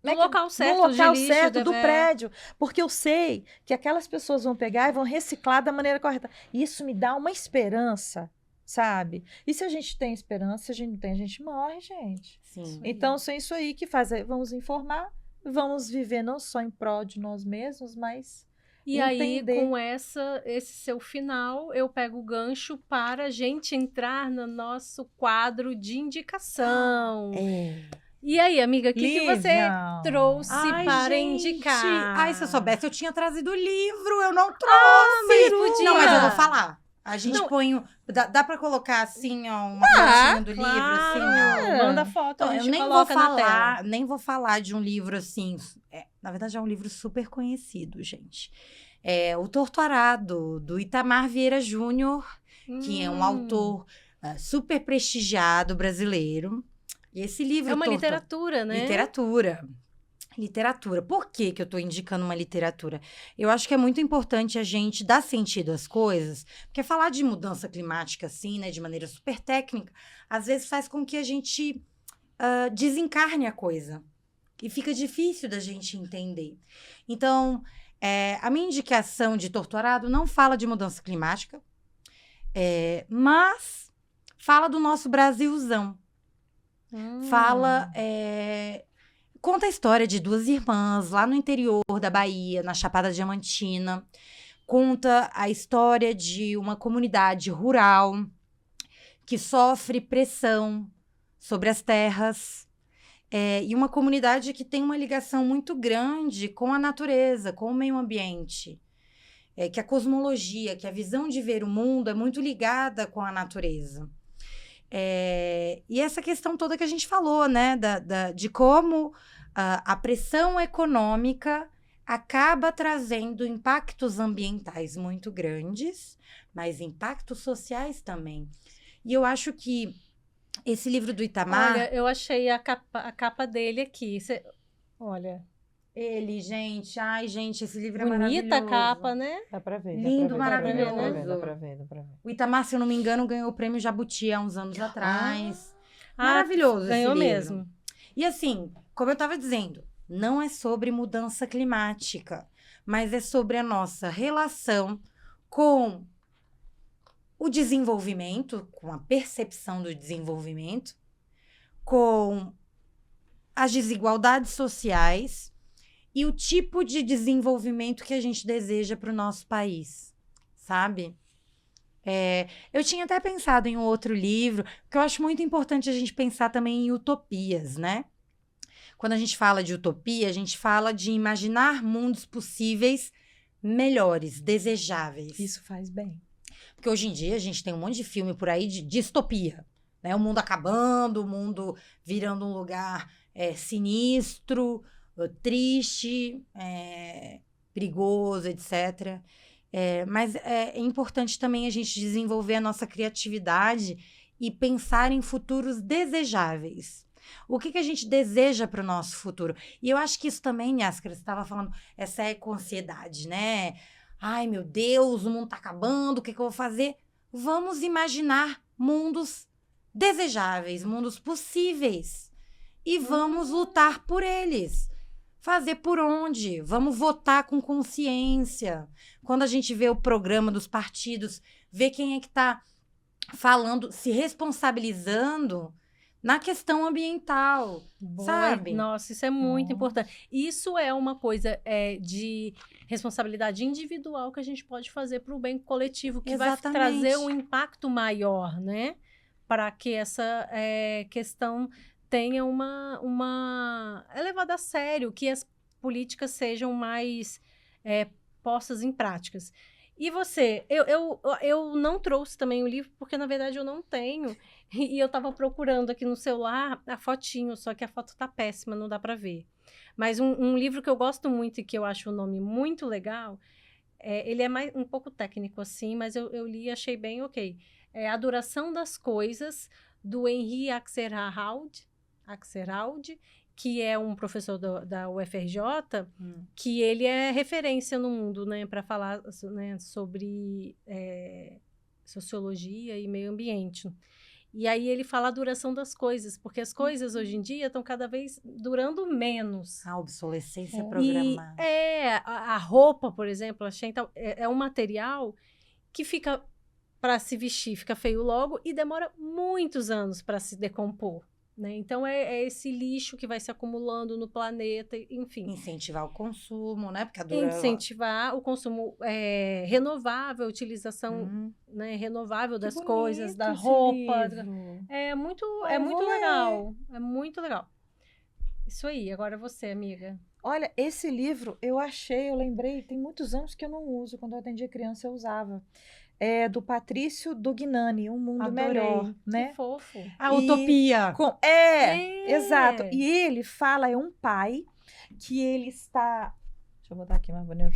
local certo, do prédio, porque eu sei que aquelas pessoas vão pegar e vão reciclar da maneira correta. Isso me dá uma esperança, sabe? E se a gente tem esperança, se a gente não tem, a gente morre, gente. Sim. Então, é isso aí que faz. Vamos informar, vamos viver não só em prol de nós mesmos, mas e entender. Aí, com esse seu final, eu pego o gancho para a gente entrar no nosso quadro de indicação. E aí, amiga, o que você trouxe para indicar? Se eu soubesse, eu tinha trazido o livro, eu não trouxe. Não, mas eu vou falar. A gente põe... Dá pra colocar, assim, uma fotinha do livro, assim, ó. Manda foto, a gente nem vou falar de um livro, assim... na verdade, é um livro super conhecido, gente. É O Torto Arado, do Itamar Vieira Júnior, que é um autor super prestigiado brasileiro. E esse livro... É uma literatura, né? Literatura. Literatura. Por que que eu tô indicando uma literatura? Eu acho que é muito importante a gente dar sentido às coisas, porque falar de mudança climática, assim, né, de maneira super técnica, às vezes faz com que a gente desencarne a coisa. E fica difícil da gente entender. Então, a minha indicação de Torturado não fala de mudança climática, mas fala do nosso Brasilzão. Fala... Conta a história de duas irmãs lá no interior da Bahia, na Chapada Diamantina. Conta a história de uma comunidade rural que sofre pressão sobre as terras. E uma comunidade que tem uma ligação muito grande com a natureza, com o meio ambiente. Que a cosmologia, que a visão de ver o mundo é muito ligada com a natureza. E essa questão toda que a gente falou, né? De como a pressão econômica acaba trazendo impactos ambientais muito grandes, mas impactos sociais também. E eu acho que esse livro do Itamar... Olha, eu achei a capa dele aqui. Olha... Ele, gente, esse livro é bonita maravilhoso. Bonita a capa, né? Dá pra ver. Lindo, maravilhoso. Dá pra ver. O Itamar, se eu não me engano, ganhou o prêmio Jabuti há uns anos atrás. Maravilhoso ganhou esse livro. Mesmo. E assim, como eu estava dizendo, não é sobre mudança climática, mas é sobre a nossa relação com o desenvolvimento, com a percepção do desenvolvimento, com as desigualdades sociais e o tipo de desenvolvimento que a gente deseja para o nosso país, sabe? Eu tinha até pensado em um outro livro, porque eu acho muito importante a gente pensar também em utopias, né? Quando a gente fala de utopia, a gente fala de imaginar mundos possíveis melhores, desejáveis. Isso faz bem. Porque hoje em dia a gente tem um monte de filme por aí de distopia, né? O mundo acabando, o mundo virando um lugar sinistro, triste, perigoso, etc. Mas é importante também a gente desenvolver a nossa criatividade e pensar em futuros desejáveis. O que a gente deseja para o nosso futuro? E eu acho que isso também, Yáscara, você estava falando, essa eco-ansiedade, né? Ai, meu Deus, o mundo está acabando, o que eu vou fazer? Vamos imaginar mundos desejáveis, mundos possíveis. E vamos lutar por eles. Fazer por onde? Vamos votar com consciência. Quando a gente vê o programa dos partidos, vê quem é que está falando, se responsabilizando na questão ambiental, sabe? Nossa, isso é muito importante. Isso é uma coisa de responsabilidade individual que a gente pode fazer para o bem coletivo, que vai trazer um impacto maior, né? Para que essa questão tenha é levada a sério, que as políticas sejam mais postas em práticas. E você, eu não trouxe também o livro, porque na verdade eu não tenho, e eu estava procurando aqui no celular a fotinho, só que a foto tá péssima, não dá para ver. Mas um livro que eu gosto muito e que eu acho o nome muito legal, ele é um pouco técnico assim, mas eu li e achei bem ok. É A Duração das Coisas, do Henri Axelrad, que é um professor da UFRJ, que ele é referência no mundo, né, para falar, né, sobre sociologia e meio ambiente. E aí ele fala a duração das coisas, porque as coisas hoje em dia estão cada vez durando menos. A obsolescência programada. A roupa, por exemplo, achei, então, é um material que fica para se vestir, fica feio logo e demora muitos anos para se decompor. Né? Então, é esse lixo que vai se acumulando no planeta, enfim. Incentivar o consumo, né? Porque incentivar o consumo renovável, a utilização né, renovável das coisas, da roupa. É muito legal. É muito legal. Isso aí. Agora você, amiga. Olha, esse livro eu lembrei, tem muitos anos que eu não uso. Quando eu atendia criança, eu usava. É do Patrício Dugnani, Um Mundo Melhor, né? Que fofo. A utopia. Exato. E ele fala, é um pai que ele está... Deixa eu botar aqui mais bonito.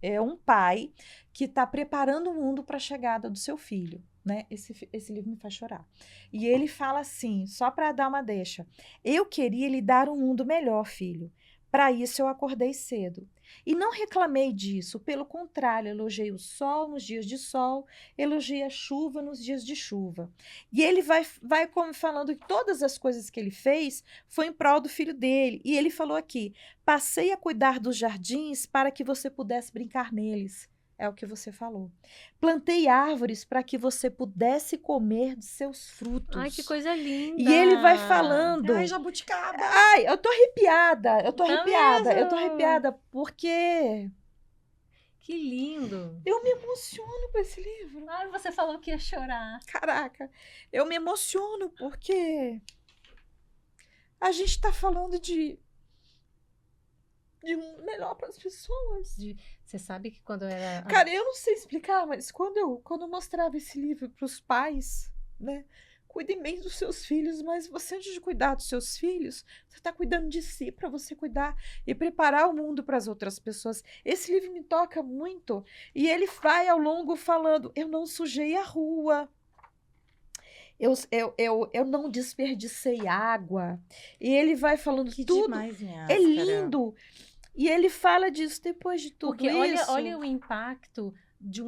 É um pai que está preparando o mundo para a chegada do seu filho, né? Esse livro me faz chorar. E ele fala assim, só para dar uma deixa. Eu queria lhe dar um mundo melhor, filho, Para isso eu acordei cedo. E não reclamei disso, pelo contrário, elogiei o sol nos dias de sol, elogiei a chuva nos dias de chuva. E ele vai falando que todas as coisas que ele fez foi em prol do filho dele. E ele falou aqui: passei a cuidar dos jardins para que você pudesse brincar neles. É o que você falou. Plantei árvores para que você pudesse comer de seus frutos. Ai, que coisa linda. E ele vai falando. Ai, jabuticaba. Ai, eu tô arrepiada. Eu tô Tá arrepiada. mesmo? Eu tô arrepiada porque Que lindo. eu me emociono com esse livro. Ai, você falou que ia chorar. Caraca, eu me emociono porque a gente tá falando de um melhor para as pessoas. Você sabe que quando eu era... Cara, eu não sei explicar, mas quando eu mostrava esse livro para os pais, né? Cuidem bem dos seus filhos, mas você, antes de cuidar dos seus filhos, você está cuidando de si para você cuidar e preparar o mundo para as outras pessoas. Esse livro me toca muito. E ele vai ao longo falando: eu não sujei a rua. Eu não desperdicei água. E ele vai falando Que tudo. demais, minha É áscara. lindo. E ele fala disso depois de tudo Porque isso. olha o impacto de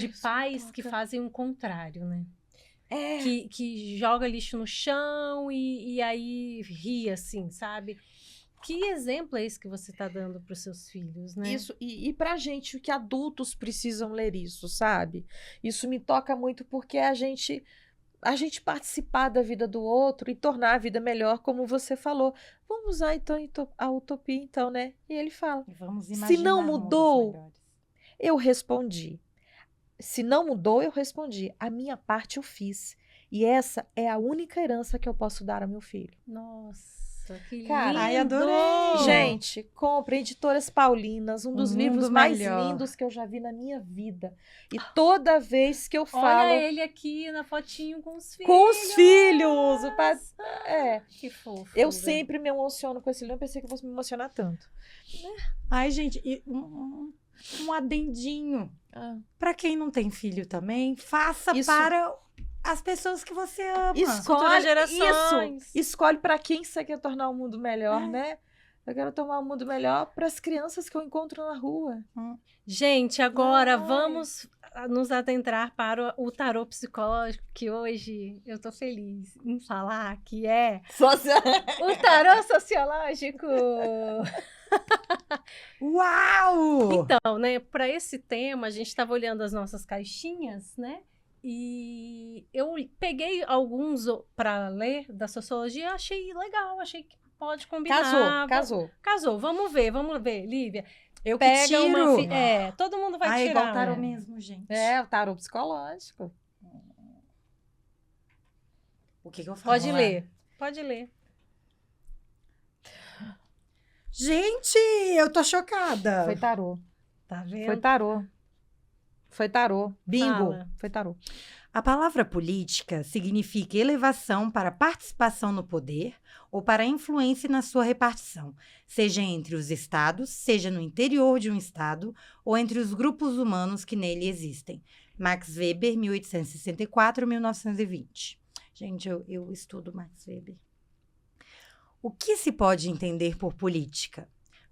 isso pais me que toca. fazem o contrário, né? É. Que joga lixo no chão e aí ri, assim, sabe? Que exemplo é esse que você está dando para os seus filhos, né? Isso, e pra gente, que adultos precisam ler isso, sabe? Isso me toca muito porque a gente participar da vida do outro e tornar a vida melhor, como você falou. Vamos usar então a utopia, então, né? E ele fala: Vamos se imaginar não mundos mudou, melhores. eu respondi. Se não mudou, eu respondi. A minha parte eu fiz. E essa é a única herança que eu posso dar ao meu filho. Nossa, que Cara, lindo! ai, adorei! Gente, compre Editoras Paulinas, um dos Um livros mundo mais melhor. lindos que eu já vi na minha vida. E toda vez que eu falo Olha ele aqui na fotinho com os filhos. com os filhos, Que fofo. eu sempre me emociono com esse livro. Eu pensei que eu fosse me emocionar tanto. Ai, gente, e um adendinho. Pra quem não tem filho também, faça Isso. para as pessoas que você ama. Futuras gerações. Isso. Escolhe para quem você quer tornar o mundo melhor, né? Eu quero tornar o mundo melhor para as crianças que eu encontro na rua. Gente, agora Ai. vamos nos adentrar para o tarô psicológico, que hoje eu tô feliz em falar que é o tarô sociológico. Uau! Então, né, para esse tema, a gente estava olhando as nossas caixinhas, né? E eu peguei alguns para ler da sociologia, achei legal, achei que pode combinar. Casou. Vamos ver, Lívia. Eu que Pega tiro. uma todo mundo vai Ai, tirar. igual tarô né? mesmo, gente. É, o tarô psicológico. O que eu falo? Pode ler. Pode ler. Gente, eu tô chocada. Foi tarô. Tá vendo? Foi tarô. Bingo. Fala. Foi tarô. A palavra política significa elevação para participação no poder ou para influência na sua repartição, seja entre os estados, seja no interior de um estado ou entre os grupos humanos que nele existem. Max Weber, 1864-1920. Gente, eu estudo Max Weber. O que se pode entender por política?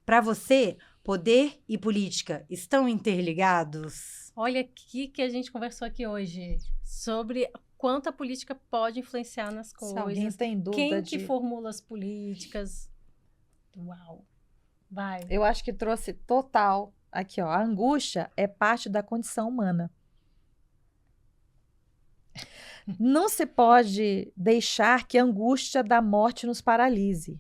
Para você, poder e política estão interligados? Olha aqui que a gente conversou aqui hoje sobre quanto a política pode influenciar nas Se alguém coisas. tem dúvida Quem que formula as políticas? Uau. Vai. Eu acho que trouxe total. Aqui, ó. A angústia é parte da condição humana. Não se pode deixar que a angústia da morte nos paralise.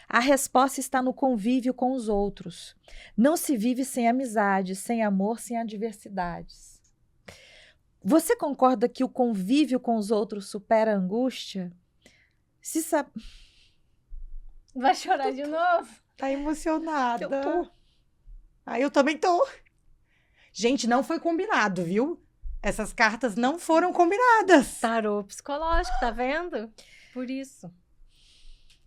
A resposta está no convívio com os outros. Não se vive sem amizade, sem amor, sem adversidades. Você concorda que o convívio com os outros supera a angústia? Se sabe... Vai chorar de novo? Tá emocionada. Eu tô. Eu também tô. Gente, não foi combinado, viu? Essas cartas não foram combinadas. Tarô psicológico, tá vendo? Por isso.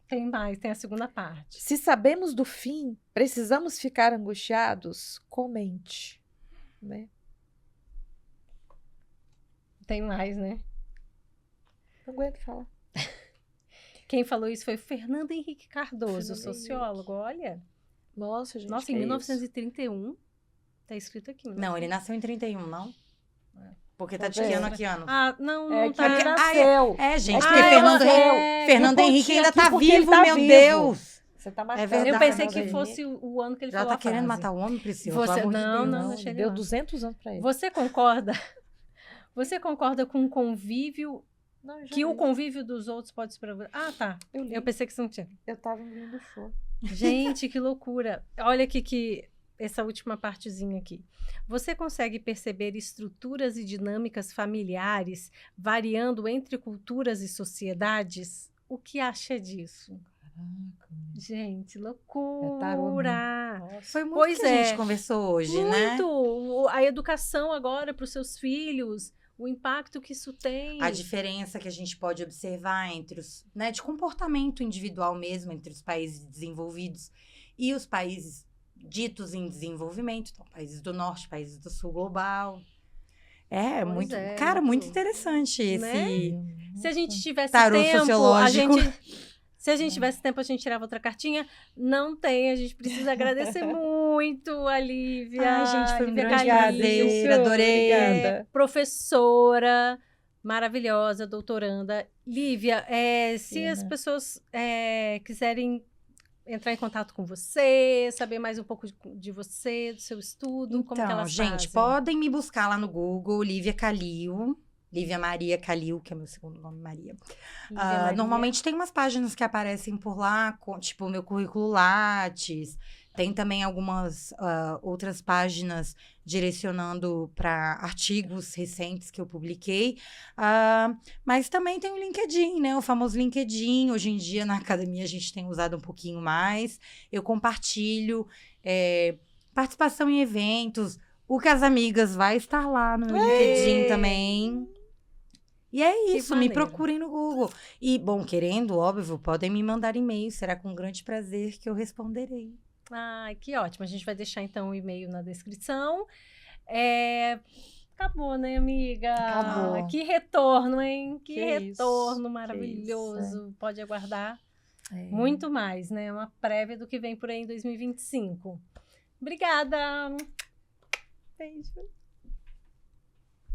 Tem mais, tem a segunda parte. Se sabemos do fim, precisamos ficar angustiados? Comente. Né? Tem mais, né? Não aguento falar. Quem falou isso foi Fernando Henrique Cardoso, Fernando sociólogo. Olha, Nossa, gente, nossa, que em é 1931, tá escrito aqui. Não, ele nasceu em 31, não? Porque tá Tá tiqueando vendo? aqui ano. Ah, não, É não que tá. ele nasceu. É, gente, É porque que Fernando, ele nasceu. Fernando E Henrique pontinho ainda aqui tá porque ele vivo, tá meu vivo. Deus. Você tá É matando. verdade. Eu pensei que Fernando fosse Henrique. o ano que ele Já falou tá a querendo frase. matar o homem, Priscila? Você- Pelo amor de não, Deus. não, deixa ele Deu lá. 200 anos pra ele. Você concorda? Você concorda com o convívio, Não, eu já que o li. convívio dos outros pode se provar? Ah, tá. Eu li. Eu pensei que você não tinha. Eu tava engolindo show. Gente, que loucura. Olha aqui que essa última partezinha aqui. Você consegue perceber estruturas e dinâmicas familiares variando entre culturas e sociedades? O que acha disso? Caraca. Gente, tarô loucura. Nossa. Foi muito Pois que a gente é. conversou hoje, né? Muito! A educação agora para os seus filhos, o impacto que isso tem. A diferença que a gente pode observar entre os, né, de comportamento individual mesmo, entre os países desenvolvidos e os países ditos em desenvolvimento, então, países do norte, países do sul global. É, Pois muito, é, cara, muito muito, interessante esse né? Se a gente tivesse tarô tempo, sociológico. se a gente tivesse tempo, a gente tirava outra cartinha. Não tem, a gente precisa agradecer muito a Lívia. Ai, gente, foi um Lívia grande Calil, prazer, adorei. Obrigada. professora maravilhosa, doutoranda. Lívia, se as Pena. pessoas quiserem entrar em contato com você, saber mais um pouco de você, do seu estudo, como que Então, elas gente, fazem? podem me buscar lá no Google, Lívia Calil, Lívia Maria Calil, que é meu segundo nome, Maria. Lívia Maria. Normalmente tem umas páginas que aparecem por lá, tipo o meu currículo Lattes. Tem também algumas outras páginas direcionando para artigos recentes que eu publiquei. Mas também tem o LinkedIn, né? O famoso LinkedIn. Hoje em dia, na academia, a gente tem usado um pouquinho mais. Eu compartilho participação em eventos. O Casamigas vai estar lá no meu LinkedIn também. E é Que isso, me maneiro. procurem no Google. E, bom, querendo, óbvio, podem me mandar e-mail. Será com grande prazer que eu responderei. Ai, que ótimo. A gente vai deixar, então, o e-mail na descrição. Acabou, né, amiga? Acabou. Que retorno, hein? Que isso, retorno que maravilhoso. Pode aguardar É. muito mais, né? Uma prévia do que vem por aí em 2025. Obrigada! Beijo.